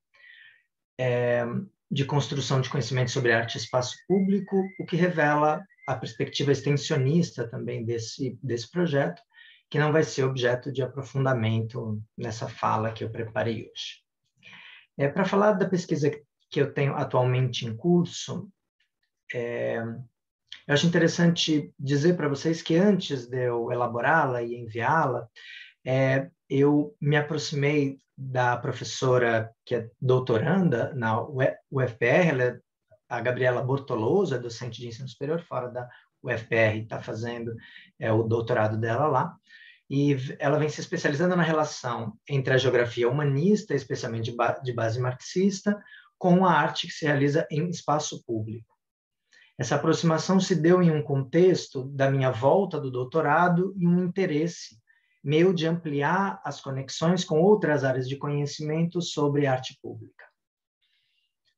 de construção de conhecimento sobre arte e espaço público, o que revela a perspectiva extensionista também desse projeto, que não vai ser objeto de aprofundamento nessa fala que eu preparei hoje. Para falar da pesquisa que eu tenho atualmente em curso, eu acho interessante dizer para vocês que antes de eu elaborá-la e enviá-la, eu me aproximei da professora que é doutoranda na UFPR, a Gabriela Bortoloso, é docente de ensino superior fora da UFPR, está fazendo o doutorado dela lá, e ela vem se especializando na relação entre a geografia humanista, especialmente de base marxista, com a arte que se realiza em espaço público. Essa aproximação se deu em um contexto da minha volta do doutorado e um interesse meu de ampliar as conexões com outras áreas de conhecimento sobre arte pública.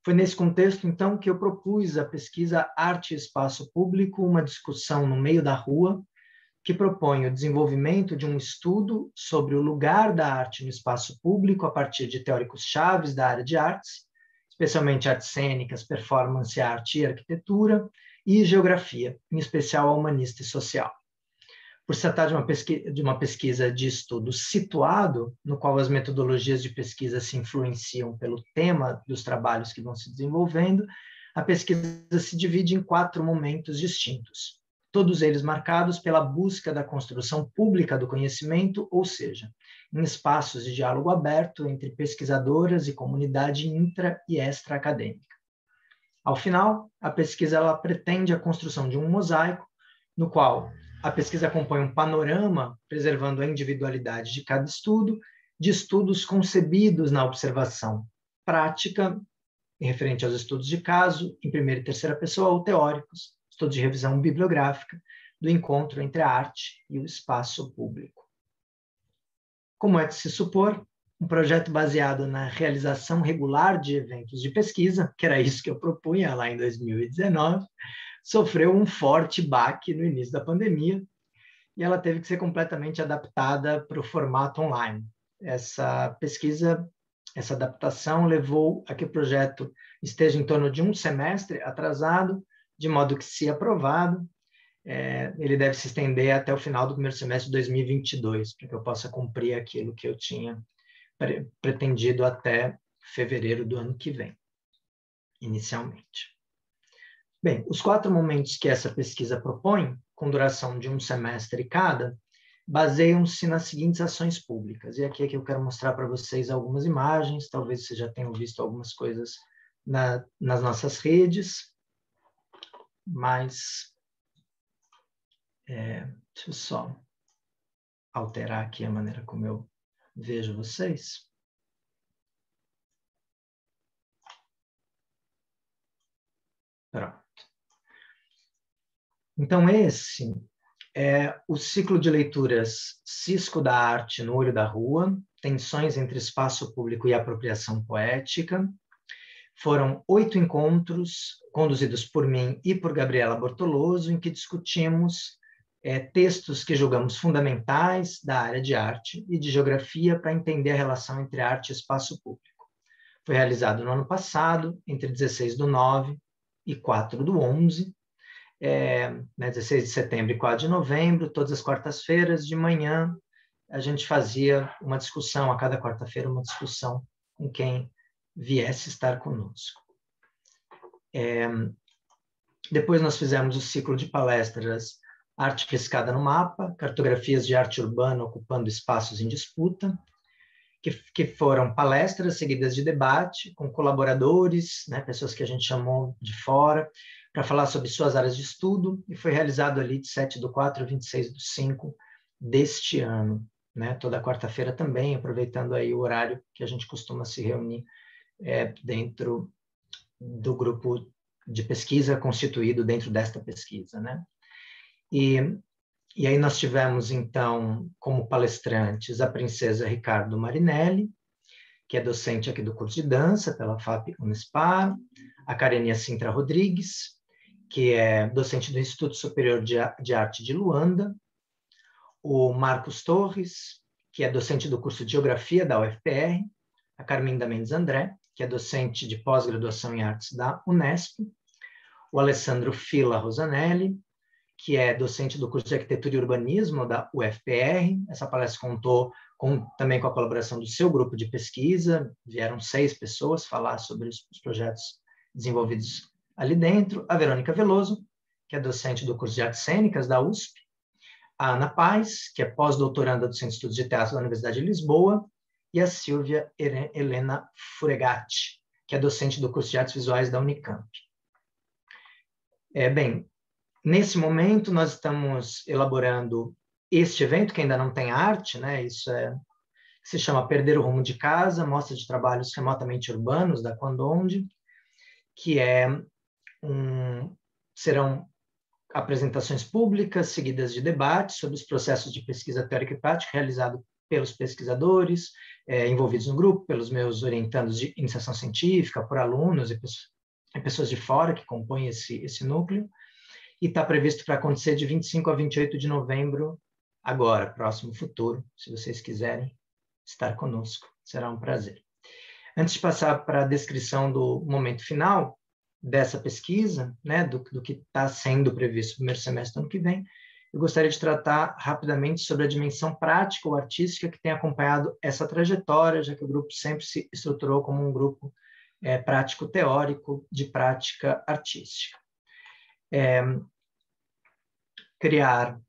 Foi nesse contexto, então, que eu propus a pesquisa Arte e Espaço Público, uma discussão no meio da rua, que propõe o desenvolvimento de um estudo sobre o lugar da arte no espaço público a partir de teóricos chaves da área de artes, especialmente artes cênicas, performance, arte e arquitetura, e geografia, em especial a humanista e social. Por se tratar de uma pesquisa de estudo situado, no qual as metodologias de pesquisa se influenciam pelo tema dos trabalhos que vão se desenvolvendo, a pesquisa se divide em 4 momentos distintos, todos eles marcados pela busca da construção pública do conhecimento, ou seja, em espaços de diálogo aberto entre pesquisadoras e comunidade intra- e extra-acadêmica. Ao final, a pesquisa ela pretende a construção de um mosaico, no qual a pesquisa compõe um panorama, preservando a individualidade de cada estudo, de estudos concebidos na observação prática, referente aos estudos de caso, em primeira e terceira pessoa, ou teóricos, estudos de revisão bibliográfica, do encontro entre a arte e o espaço público. Como é de se supor, um projeto baseado na realização regular de eventos de pesquisa, que era isso que eu propunha lá em 2019, sofreu um forte baque no início da pandemia e ela teve que ser completamente adaptada para o formato online. Essa pesquisa, essa adaptação levou a que o projeto esteja em torno de um semestre atrasado, de modo que, se aprovado, ele deve se estender até o final do primeiro semestre de 2022, para que eu possa cumprir aquilo que eu tinha pretendido até fevereiro do ano que vem, inicialmente. Bem, os 4 momentos que essa pesquisa propõe, com duração de um semestre cada, baseiam-se nas seguintes ações públicas. E aqui é que eu quero mostrar para vocês algumas imagens, talvez vocês já tenham visto algumas coisas nas nossas redes, mas deixa eu só alterar aqui a maneira como eu vejo vocês. Pronto. Então, esse é o ciclo de leituras Cisco da Arte no Olho da Rua, Tensões entre Espaço Público e Apropriação Poética. Foram 8 encontros, conduzidos por mim e por Gabriela Bortoloso, em que discutimos textos que julgamos fundamentais da área de arte e de geografia para entender a relação entre arte e espaço público. Foi realizado no ano passado, entre 16/9 e 4/11, 16 de setembro e 4 de novembro, todas as quartas-feiras de manhã, a gente fazia uma discussão, a cada quarta-feira, uma discussão com quem viesse estar conosco. Depois nós fizemos o ciclo de palestras Arte Riscada no Mapa, Cartografias de Arte Urbana Ocupando Espaços em Disputa, que foram palestras seguidas de debate com colaboradores, pessoas que a gente chamou de fora, para falar sobre suas áreas de estudo, e foi realizado ali de 7/4 a 26/5 deste ano, toda quarta-feira também, aproveitando aí o horário que a gente costuma se reunir dentro do grupo de pesquisa constituído dentro desta pesquisa, E aí nós tivemos, então, como palestrantes, a princesa Ricardo Marinelli, que é docente aqui do curso de dança pela FAP Unespar, a Karenia Sintra Rodrigues, que é docente do Instituto Superior de Arte de Luanda, o Marcos Torres, que é docente do curso de Geografia da UFPR, a Carminda Mendes André, que é docente de pós-graduação em artes da Unesp, o Alessandro Fila Rosanelli, que é docente do curso de Arquitetura e Urbanismo da UFPR. Essa palestra contou também com a colaboração do seu grupo de pesquisa, vieram 6 pessoas falar sobre os projetos desenvolvidos ali dentro. A Verônica Veloso, que é docente do curso de Artes Cênicas da USP, a Ana Paz, que é pós-doutoranda do Centro de Estudos de Teatro da Universidade de Lisboa, e a Silvia Helena Furegatti, que é docente do curso de Artes Visuais da Unicamp. Bem, nesse momento, nós estamos elaborando este evento, que ainda não tem arte, isso se chama Perder o Rumo de Casa, Mostra de Trabalhos Remotamente Urbanos, da Quandonde, que serão apresentações públicas, seguidas de debates sobre os processos de pesquisa teórica e prática realizado pelos pesquisadores envolvidos no grupo, pelos meus orientandos de iniciação científica, por alunos e pessoas de fora que compõem esse núcleo. E está previsto para acontecer de 25 a 28 de novembro, agora, próximo futuro. Se vocês quiserem estar conosco, será um prazer. Antes de passar para a descrição do momento final dessa pesquisa, né, do que está sendo previsto no primeiro semestre do ano que vem, eu gostaria de tratar rapidamente sobre a dimensão prática ou artística que tem acompanhado essa trajetória, já que o grupo sempre se estruturou como um grupo prático-teórico de prática artística. Criar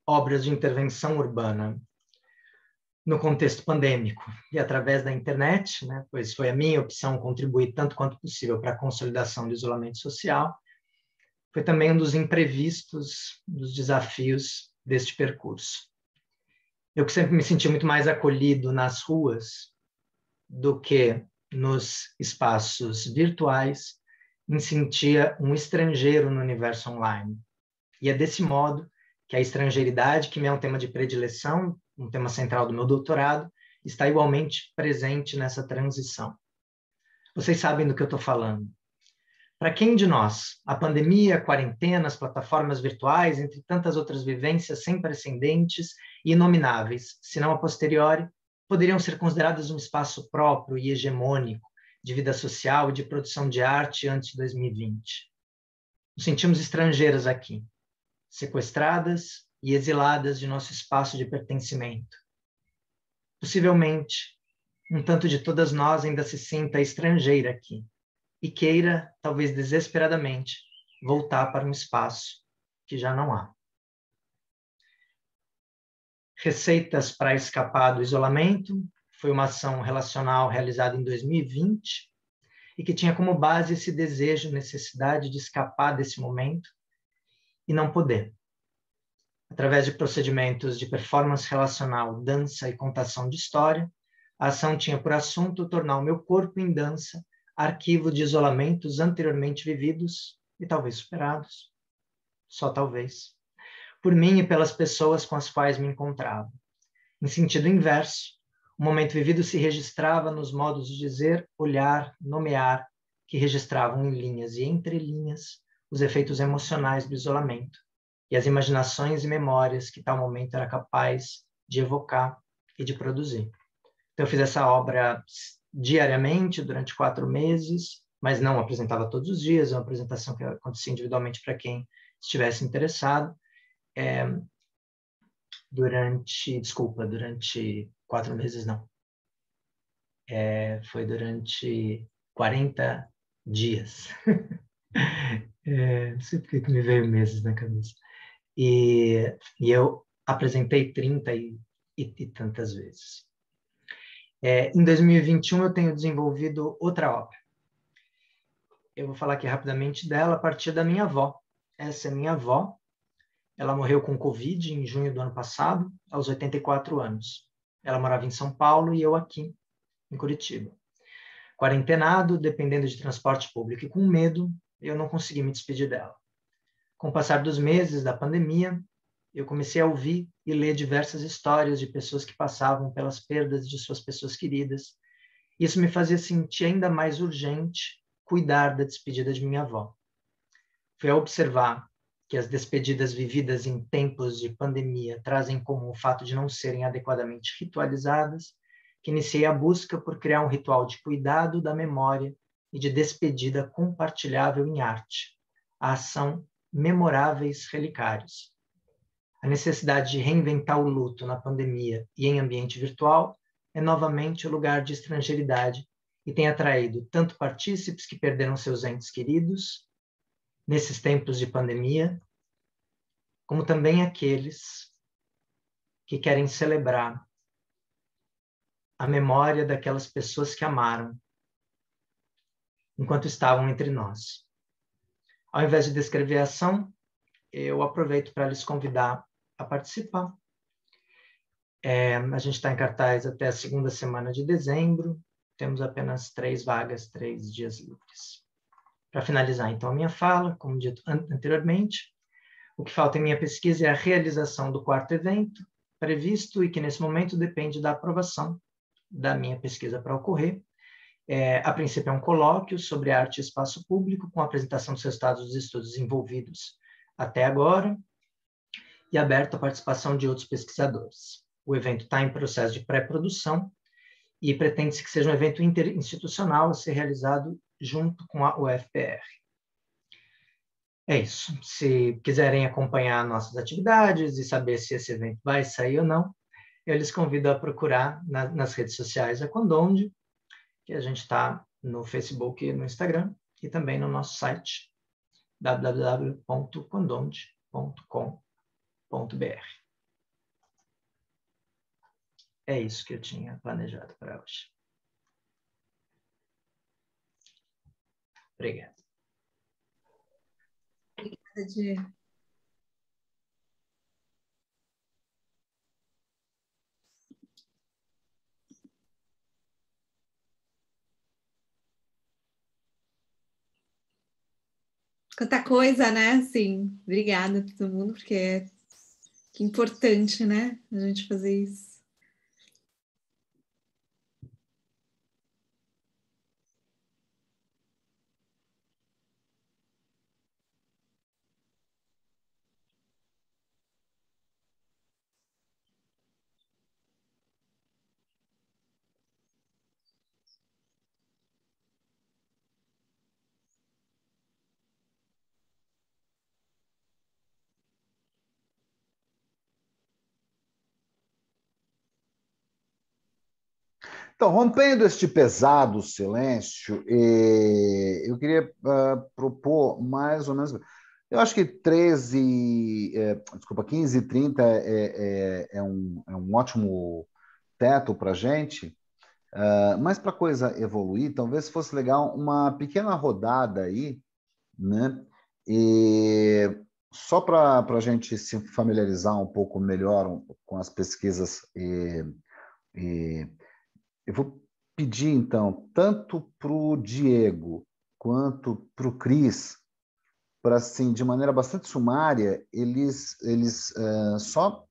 obras de intervenção urbana no contexto pandêmico e através da internet, né, pois foi a minha opção contribuir tanto quanto possível para a consolidação do isolamento social, foi também um dos imprevistos, dos desafios deste percurso. Eu que sempre me senti muito mais acolhido nas ruas do que nos espaços virtuais, me sentia um estrangeiro no universo online. E é desse modo que a estrangeiridade, que me é um tema de predileção, um tema central do meu doutorado, está igualmente presente nessa transição. Vocês sabem do que eu estou falando. Para quem de nós, a pandemia, a quarentena, as plataformas virtuais, entre tantas outras vivências sem precedentes e inomináveis, se não a posteriori, poderiam ser consideradas um espaço próprio e hegemônico de vida social e de produção de arte antes de 2020? Nos sentimos estrangeiras aqui, sequestradas e exiladas de nosso espaço de pertencimento. Possivelmente, um tanto de todas nós ainda se sinta estrangeira aqui e queira, talvez desesperadamente, voltar para um espaço que já não há. Receitas para escapar do isolamento foi uma ação relacional realizada em 2020 e que tinha como base esse desejo, necessidade de escapar desse momento e não poder. Através de procedimentos de performance relacional, dança e contação de história, a ação tinha por assunto tornar o meu corpo em dança arquivo de isolamentos anteriormente vividos e talvez superados, só talvez, por mim e pelas pessoas com as quais me encontrava. Em sentido inverso, o momento vivido se registrava nos modos de dizer, olhar, nomear, que registravam em linhas e entrelinhas os efeitos emocionais do isolamento e as imaginações e memórias que tal momento era capaz de evocar e de produzir. Então, eu fiz essa obra diariamente, durante 4 meses, mas não apresentava todos os dias, é uma apresentação que acontecia individualmente para quem estivesse interessado. Durante 4 meses, não. Foi durante 40 dias. Não sei porque que me veio meses na cabeça. E eu apresentei 30 e tantas vezes. Em 2021, eu tenho desenvolvido outra obra. Eu vou falar aqui rapidamente dela a partir da minha avó. Essa é minha avó. Ela morreu com Covid em junho do ano passado, aos 84 anos. Ela morava em São Paulo e eu aqui, em Curitiba. Quarentenado, dependendo de transporte público e com medo, eu não consegui me despedir dela. Com o passar dos meses da pandemia, eu comecei a ouvir e ler diversas histórias de pessoas que passavam pelas perdas de suas pessoas queridas. Isso me fazia sentir ainda mais urgente cuidar da despedida de minha avó. Foi ao observar que as despedidas vividas em tempos de pandemia trazem como o fato de não serem adequadamente ritualizadas, que iniciei a busca por criar um ritual de cuidado da memória e de despedida compartilhável em arte, a ação Memoráveis Relicários. A necessidade de reinventar o luto na pandemia e em ambiente virtual é novamente o lugar de estrangeiridade e tem atraído tanto partícipes que perderam seus entes queridos nesses tempos de pandemia, como também aqueles que querem celebrar a memória daquelas pessoas que amaram enquanto estavam entre nós. Ao invés de descrever a ação, eu aproveito para lhes convidar a participar. A gente está em cartaz até a 2ª semana de dezembro, temos apenas 3 vagas, 3 dias livres. Para finalizar, então, a minha fala, como dito anteriormente, o que falta em minha pesquisa é a realização do 4º evento previsto e que, nesse momento, depende da aprovação da minha pesquisa para ocorrer. A princípio, é um colóquio sobre arte e espaço público, com a apresentação dos resultados dos estudos envolvidos até agora e aberto à participação de outros pesquisadores. O evento está em processo de pré-produção e pretende-se que seja um evento interinstitucional a ser realizado junto com a UFPR. É isso. Se quiserem acompanhar nossas atividades e saber se esse evento vai sair ou não, eu lhes convido a procurar nas redes sociais a Condonde, que a gente está no Facebook e no Instagram, e também no nosso site, www.condonde.com.br. É isso que eu tinha planejado para hoje. Obrigado. Obrigada, Diego. Quanta coisa, né? Sim, obrigada a todo mundo, porque que importante, né? A gente fazer isso. Então, rompendo este pesado silêncio, eu queria propor mais ou menos. Eu acho que 15h30 é um ótimo teto para a gente, mas para a coisa evoluir, talvez fosse legal uma pequena rodada aí, né? E só para a gente se familiarizar um pouco melhor com as pesquisas e eu vou pedir, então, tanto para o Diego quanto para o Cris, para, assim, de maneira bastante sumária, eles só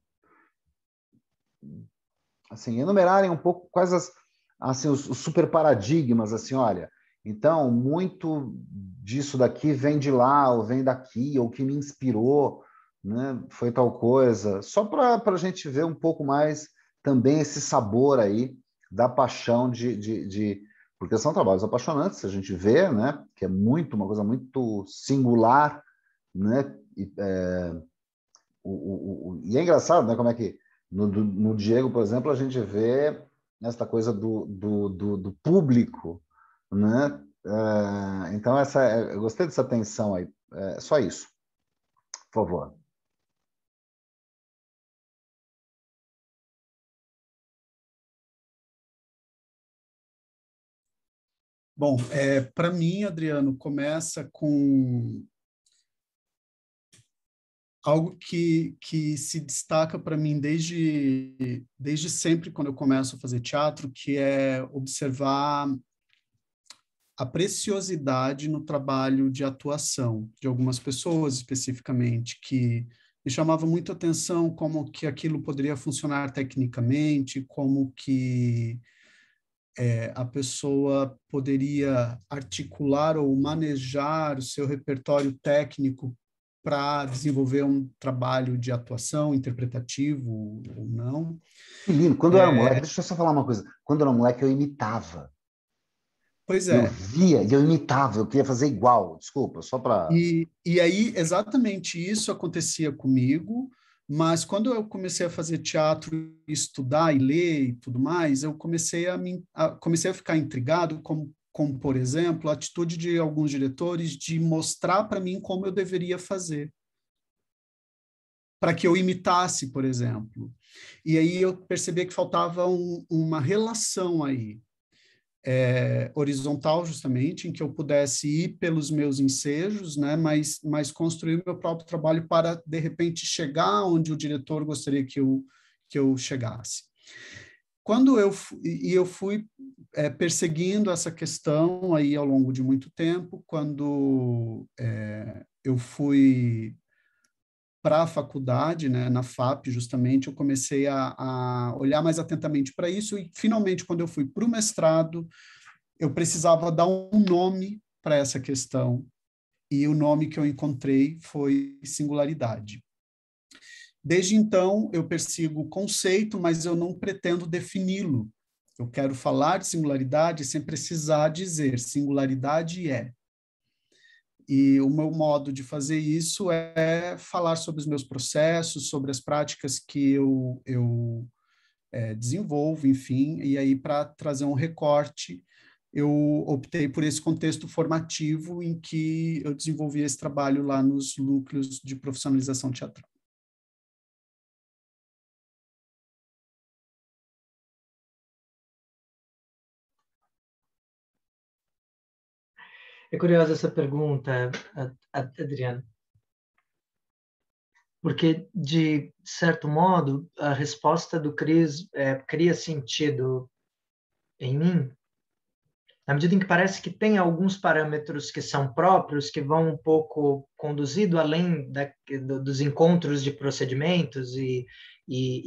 assim, enumerarem um pouco quais assim, os super paradigmas, assim, olha, então, muito disso daqui vem de lá, ou vem daqui, ou o que me inspirou, né, foi tal coisa, só para a gente ver um pouco mais também esse sabor aí da paixão porque são trabalhos apaixonantes, a gente vê, né, que é uma coisa muito singular, né, e é engraçado, né, como é que no Diego, por exemplo, a gente vê essa coisa do público, né? Então, eu gostei dessa tensão aí. Só isso, por favor. Bom, para mim, Adriano, começa com algo que se destaca para mim desde sempre, quando eu começo a fazer teatro, que é observar a preciosidade no trabalho de atuação de algumas pessoas, especificamente, que me chamava muito a atenção como que aquilo poderia funcionar tecnicamente, como que a pessoa poderia articular ou manejar o seu repertório técnico para desenvolver um trabalho de atuação interpretativo ou não. Que lindo. Quando eu era moleque, deixa eu só falar uma coisa. Quando eu era moleque, eu imitava. Pois Eu é. via e eu imitava, eu queria fazer igual. Desculpa, só para... E aí, exatamente isso acontecia comigo, mas quando eu comecei a fazer teatro, estudar e ler e tudo mais, eu comecei a ficar intrigado com, por exemplo, a atitude de alguns diretores de mostrar para mim como eu deveria fazer, para que eu imitasse, por exemplo. E aí eu percebi que faltava uma relação aí, horizontal, justamente, em que eu pudesse ir pelos meus ensejos, né, mas construir o meu próprio trabalho para, de repente, chegar onde o diretor gostaria que eu chegasse. Quando eu fui perseguindo essa questão aí ao longo de muito tempo, quando eu fui para a faculdade, né, na FAP, justamente, eu comecei a olhar mais atentamente para isso e, finalmente, quando eu fui para o mestrado, eu precisava dar um nome para essa questão, e o nome que eu encontrei foi singularidade. Desde então, eu persigo o conceito, mas eu não pretendo defini-lo. Eu quero falar de singularidade sem precisar dizer singularidade é. E o meu modo de fazer isso é falar sobre os meus processos, sobre as práticas que eu desenvolvo, enfim, e aí para trazer um recorte, eu optei por esse contexto formativo em que eu desenvolvi esse trabalho lá nos núcleos de profissionalização teatral. É curiosa essa pergunta, Adriana, porque, de certo modo, a resposta do Cris cria sentido em mim, na medida em que parece que tem alguns parâmetros que são próprios, que vão um pouco conduzido além dos encontros de procedimentos e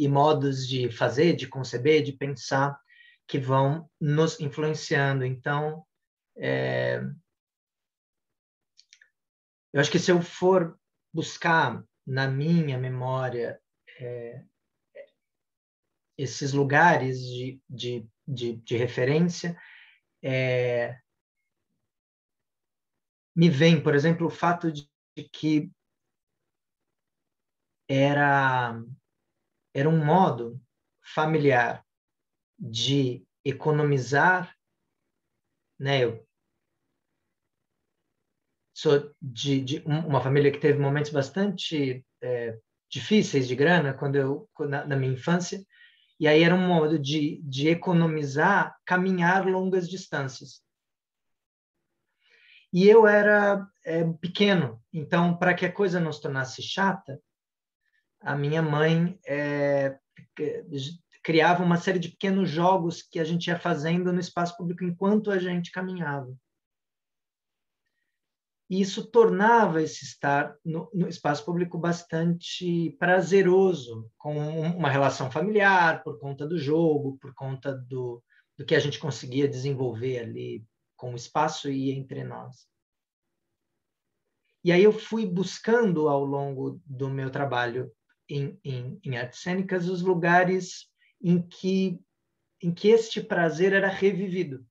modos de fazer, de conceber, de pensar, que vão nos influenciando. Então, eu acho que se eu for buscar na minha memória esses lugares de referência, me vem, por exemplo, o fato de que era um modo familiar de economizar, né? Eu sou de uma família que teve momentos bastante difíceis de grana na minha infância, e aí era um modo de economizar, caminhar longas distâncias. E eu era pequeno, então, para que a coisa não se tornasse chata, a minha mãe criava uma série de pequenos jogos que a gente ia fazendo no espaço público enquanto a gente caminhava. E isso tornava esse estar no espaço público bastante prazeroso, com uma relação familiar, por conta do jogo, por conta do que a gente conseguia desenvolver ali com o espaço e entre nós. E aí eu fui buscando, ao longo do meu trabalho em artes cênicas, os lugares em que este prazer era revivido.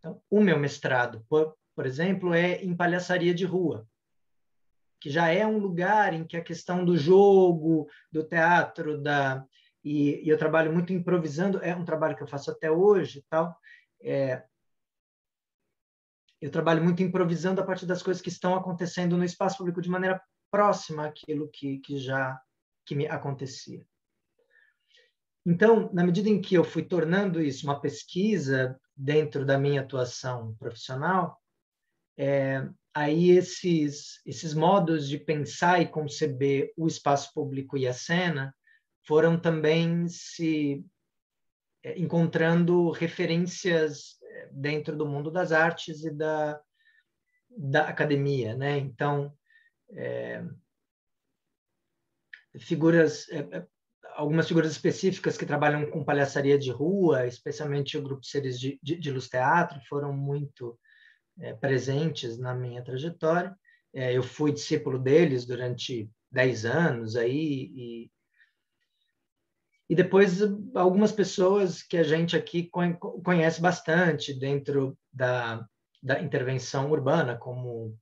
Então, o meu mestrado, por exemplo, é em palhaçaria de rua, que já é um lugar em que a questão do jogo, do teatro, e eu trabalho muito improvisando, é um trabalho que eu faço até hoje, tal. Eu trabalho muito improvisando a partir das coisas que estão acontecendo no espaço público de maneira próxima àquilo que me acontecia. Então, na medida em que eu fui tornando isso uma pesquisa dentro da minha atuação profissional, aí esses modos de pensar e conceber o espaço público e a cena foram também se encontrando referências dentro do mundo das artes e da academia, né? Então, algumas figuras específicas que trabalham com palhaçaria de rua, especialmente o grupo Seres de Luz Teatro, foram muito presentes na minha trajetória. Eu fui discípulo deles durante 10 anos aí, e depois algumas pessoas que a gente aqui conhece bastante dentro da intervenção urbana, como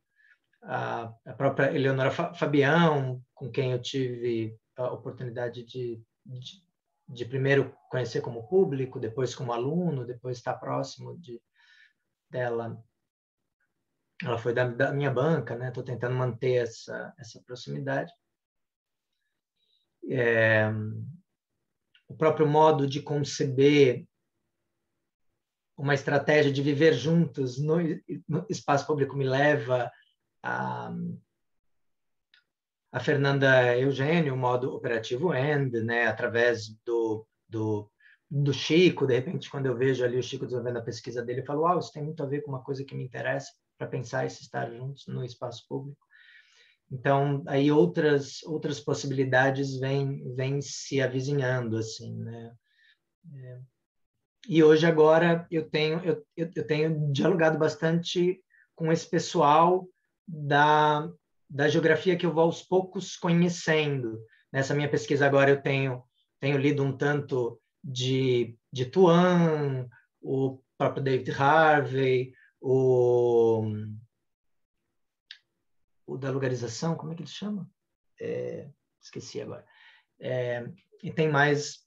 a própria Eleonora Fabião, com quem eu tive a oportunidade de primeiro conhecer como público, depois como aluno, depois estar próximo dela. Ela foi da minha banca, né? Estou tentando manter essa proximidade. O próprio modo de conceber uma estratégia de viver juntos no espaço público me leva a Fernanda Eugênio, o modo operativo END, né? Através do Chico. De repente, quando eu vejo ali o Chico desenvolvendo a pesquisa dele, eu falo, isso tem muito a ver com uma coisa que me interessa para pensar esse estar juntos no espaço público. Então, aí outras possibilidades vêm se avizinhando, assim, né? E hoje, agora, eu tenho dialogado bastante com esse pessoal da geografia que eu vou aos poucos conhecendo. Nessa minha pesquisa agora eu tenho lido um tanto de de Tuan, o próprio David Harvey, o da localização, como é que ele chama? Esqueci agora. E tem mais,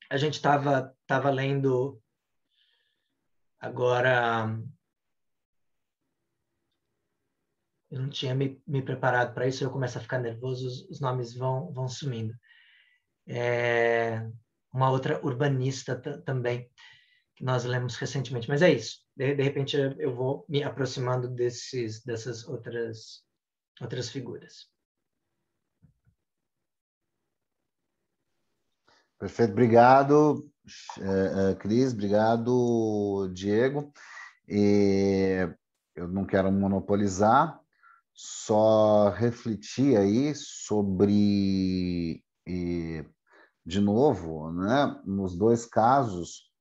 a gente estava lendo agora, eu não tinha me preparado para isso, eu começo a ficar nervoso, os nomes vão sumindo. Uma outra urbanista também, que nós lemos recentemente, mas é isso. De repente eu vou me aproximando dessas outras figuras. Perfeito, obrigado, Cris, obrigado, Diego. Eu não quero monopolizar, só refletir aí sobre, de novo, né, nos dois casos,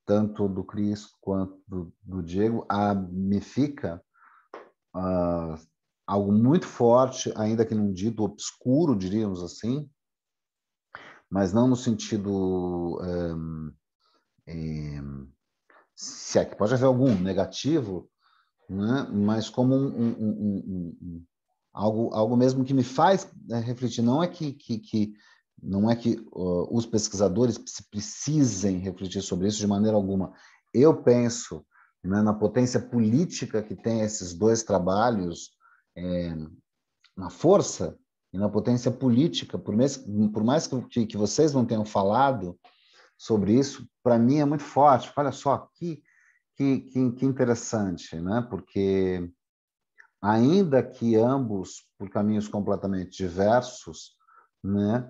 tanto do Cris quanto do Diego, me fica algo muito forte, ainda que num dito obscuro, diríamos assim, mas não no sentido, se é que pode haver algum negativo, né? Mas como algo mesmo que me faz refletir. Não é que os pesquisadores precisem refletir sobre isso de maneira alguma. Eu penso, né, na potência política que tem esses dois trabalhos, na força e na potência política, por mais que vocês não tenham falado sobre isso, para mim é muito forte. Olha só, que interessante, né? Porque ainda que ambos por caminhos completamente diversos, né,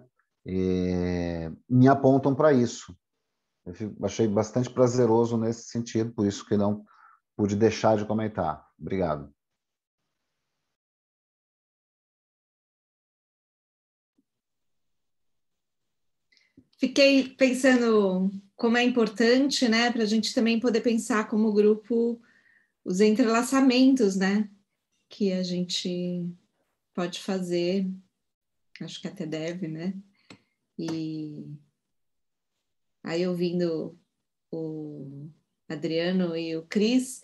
me apontam para isso. Achei bastante prazeroso nesse sentido, por isso que não pude deixar de comentar. Obrigado. Fiquei pensando como é importante, né, para a gente também poder pensar como grupo os entrelaçamentos, né, que a gente pode fazer, acho que até deve, né, e aí ouvindo o Adriano e o Cris,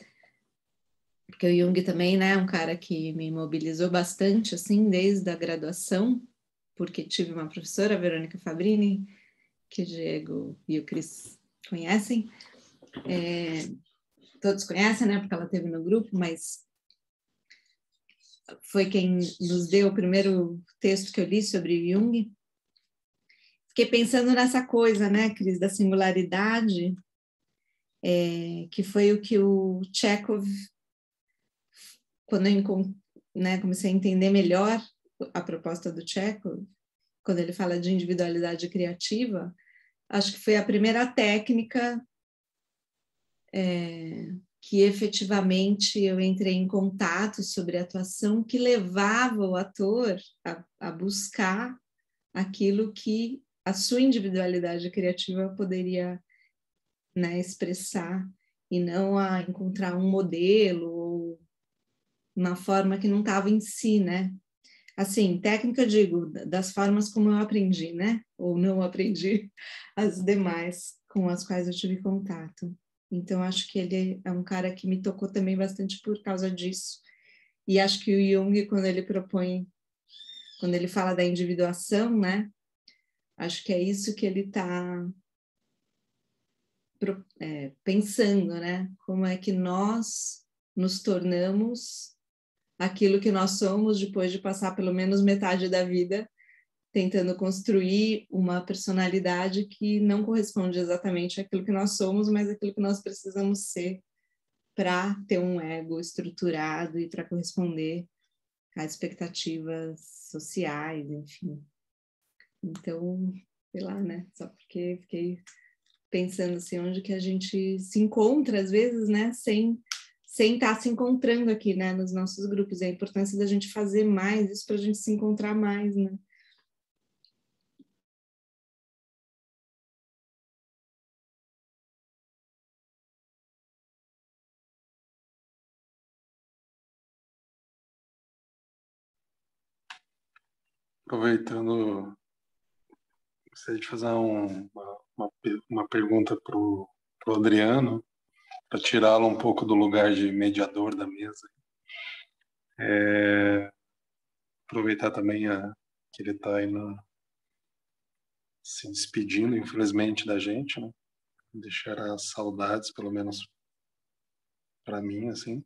porque o Jung também, né, é um cara que me mobilizou bastante, assim, desde a graduação, porque tive uma professora, a Verônica Fabrini, que o Diego e o Cris conhecem, todos conhecem, né, porque ela teve no grupo, mas foi quem nos deu o primeiro texto que eu li sobre Jung. Fiquei pensando nessa coisa, né, Cris, da singularidade, que foi o que o Chekhov, quando eu, né, comecei a entender melhor a proposta do Chekhov, quando ele fala de individualidade criativa, acho que foi a primeira técnica que efetivamente eu entrei em contato sobre a atuação que levava o ator a buscar aquilo que a sua individualidade criativa poderia, né, expressar, e não a encontrar um modelo ou uma forma que não estava em si, né? Assim, técnica, eu digo, das formas como eu aprendi, né? Ou não aprendi as demais com as quais eu tive contato. Então, acho que ele é um cara que me tocou também bastante por causa disso. E acho que o Jung, quando ele fala da individuação, né? Acho que é isso que ele está pensando, né? Como é que nós nos tornamos aquilo que nós somos depois de passar pelo menos metade da vida tentando construir uma personalidade que não corresponde exatamente àquilo que nós somos, mas àquilo que nós precisamos ser para ter um ego estruturado e para corresponder às expectativas sociais, enfim. Então, sei lá, né? Só porque fiquei pensando assim, onde que a gente se encontra, às vezes, né? Sem estar se encontrando aqui, né? Nos nossos grupos. E a importância da gente fazer mais isso para a gente se encontrar mais, né? Aproveitando Gostaria de fazer uma pergunta para o Adriano, para tirá-lo um pouco do lugar de mediador da mesa. Aproveitar também que ele está aí se despedindo, infelizmente, da gente, né? Deixará saudades, pelo menos para mim, assim.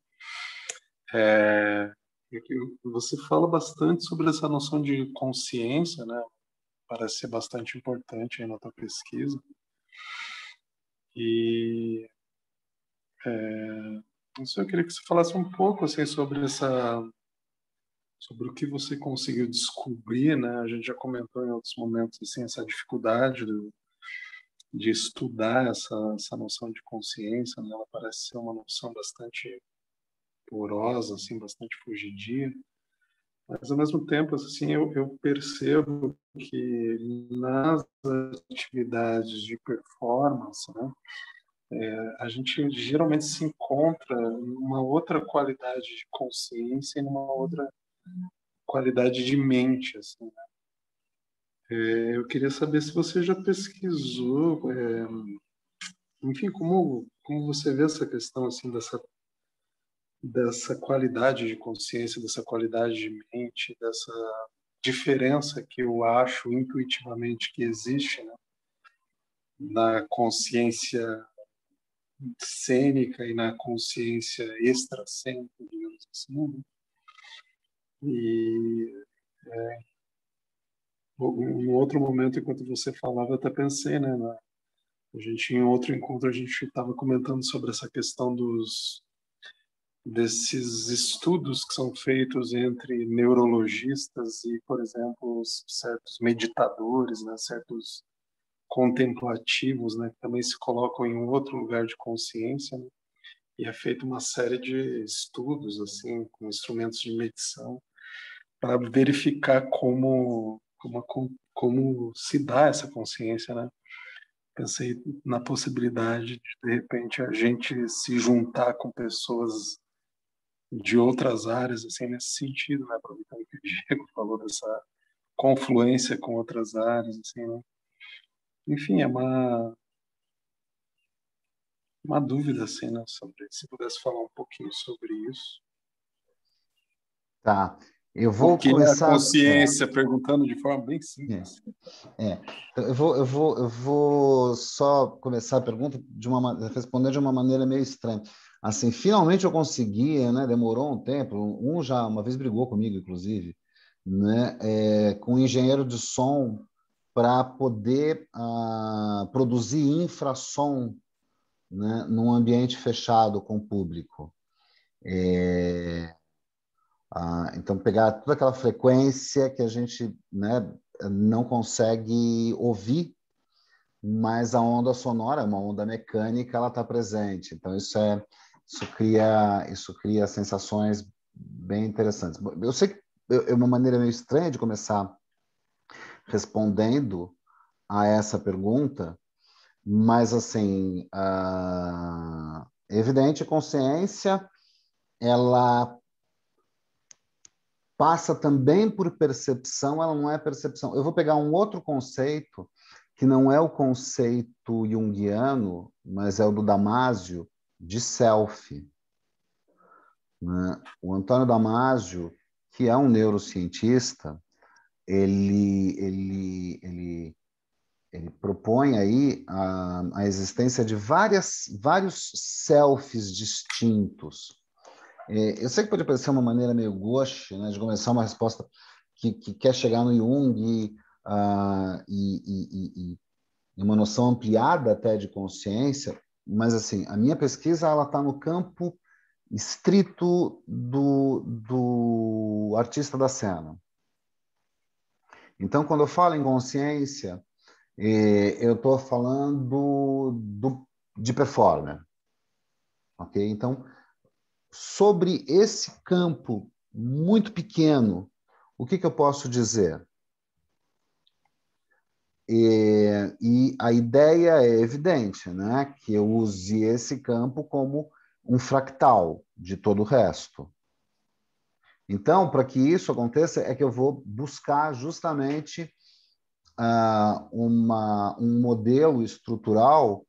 Você fala bastante sobre essa noção de consciência, né? Parece ser bastante importante aí na tua pesquisa. E não sei, eu queria que você falasse um pouco assim, sobre o que você conseguiu descobrir, né? A gente já comentou em outros momentos assim, essa dificuldade de estudar essa noção de consciência, né? Ela parece ser uma noção bastante porosa, assim, bastante fugidia. Mas, ao mesmo tempo, assim, eu percebo que nas atividades de performance, né, a gente geralmente se encontra numa outra qualidade de consciência e numa outra qualidade de mente, assim, né? Eu queria saber se você já pesquisou, enfim, como você vê essa questão assim dessa qualidade de consciência, dessa qualidade de mente, dessa diferença que eu acho intuitivamente que existe, né, na consciência cênica e na consciência extracênica, digamos assim, né? E em outro momento, enquanto você falava, eu até pensei, né, a gente, em outro encontro, a gente estava comentando sobre essa questão desses estudos que são feitos entre neurologistas e, por exemplo, certos meditadores, né, certos contemplativos, né, que também se colocam em um outro lugar de consciência, né, e é feita uma série de estudos assim com instrumentos de medição para verificar como se dá essa consciência, né? Pensei na possibilidade de repente a gente se juntar com pessoas de outras áreas, assim, nesse sentido, né? Aproveitando que o Diego falou dessa confluência com outras áreas, assim, né? Enfim, é uma dúvida, assim, né? Se pudesse falar um pouquinho sobre isso. Tá. Eu vou O que é a começar. consciência, perguntando de forma bem simples. Então, eu vou só começar a pergunta responder de uma maneira meio estranha. Assim, finalmente eu consegui, né? Demorou um tempo. Já uma vez brigou comigo, inclusive, né? Com um engenheiro de som para poder produzir infrassom, né? Num ambiente fechado com o público. Então, pegar toda aquela frequência que a gente, né, não consegue ouvir, mas a onda sonora, uma onda mecânica, ela está presente. Então, isso cria sensações bem interessantes. Eu sei que é uma maneira meio estranha de começar respondendo a essa pergunta, mas, assim, é evidente, a consciência, ela passa também por percepção, ela não é percepção. Eu vou pegar um outro conceito, que não é o conceito junguiano, mas é o do Damasio, de self, né? O Antônio Damasio, que é um neurocientista, ele propõe aí a existência de vários selfies distintos. Eu sei que pode parecer uma maneira meio gauche, né, de começar uma resposta que quer chegar no Jung e uma noção ampliada até de consciência, mas assim, a minha pesquisa ela está no campo estrito do artista da cena. Então, quando eu falo em consciência, eu estou falando de performer, ok? Então, sobre esse campo muito pequeno, o que eu posso dizer? E a ideia é evidente, né? Que eu use esse campo como um fractal de todo o resto. Então, para que isso aconteça, é que eu vou buscar justamente um modelo estrutural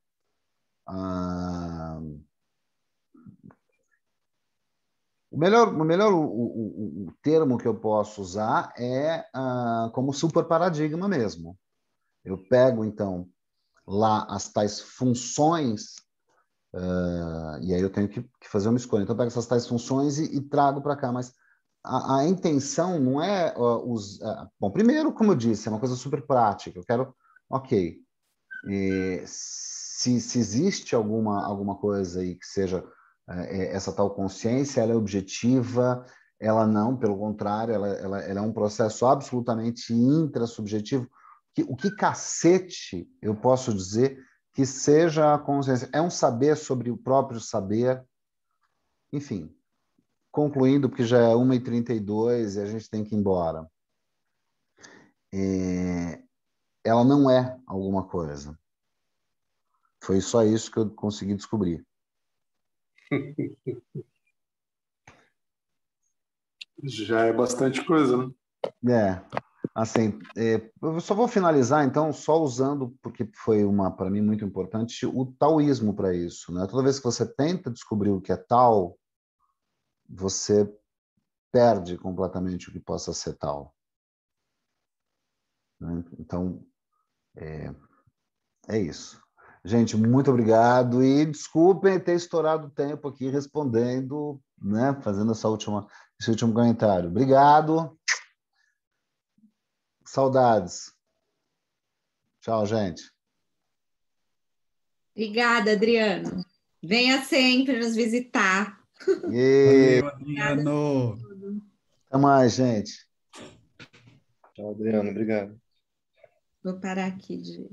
o termo que eu posso usar é como superparadigma mesmo. Eu pego, então, lá as tais funções, e aí eu tenho que fazer uma escolha. Então, eu pego essas tais funções e trago para cá, mas a intenção não é bom, primeiro, como eu disse, é uma coisa super prática. Eu quero, ok, se existe alguma coisa aí que seja essa tal consciência, ela é objetiva, ela não, pelo contrário, ela é um processo absolutamente intrasubjetivo. O que cacete eu posso dizer que seja a consciência? É um saber sobre o próprio saber. Enfim, concluindo, porque já é 1h32 e a gente tem que ir embora. Ela não é alguma coisa. Foi só isso que eu consegui descobrir. Já é bastante coisa, né? Assim, eu só vou finalizar, então, só usando, porque foi para mim, muito importante, o taoísmo para isso, né? Toda vez que você tenta descobrir o que é tal, você perde completamente o que possa ser tal. Né? Então, é isso. Gente, muito obrigado e desculpem ter estourado o tempo aqui respondendo, né? Fazendo esse último comentário. Obrigado. Saudades. Tchau, gente. Obrigada, Adriano. Venha sempre nos visitar. Valeu, Adriano. Até mais, gente. Tchau, Adriano. Obrigado. Vou parar aqui de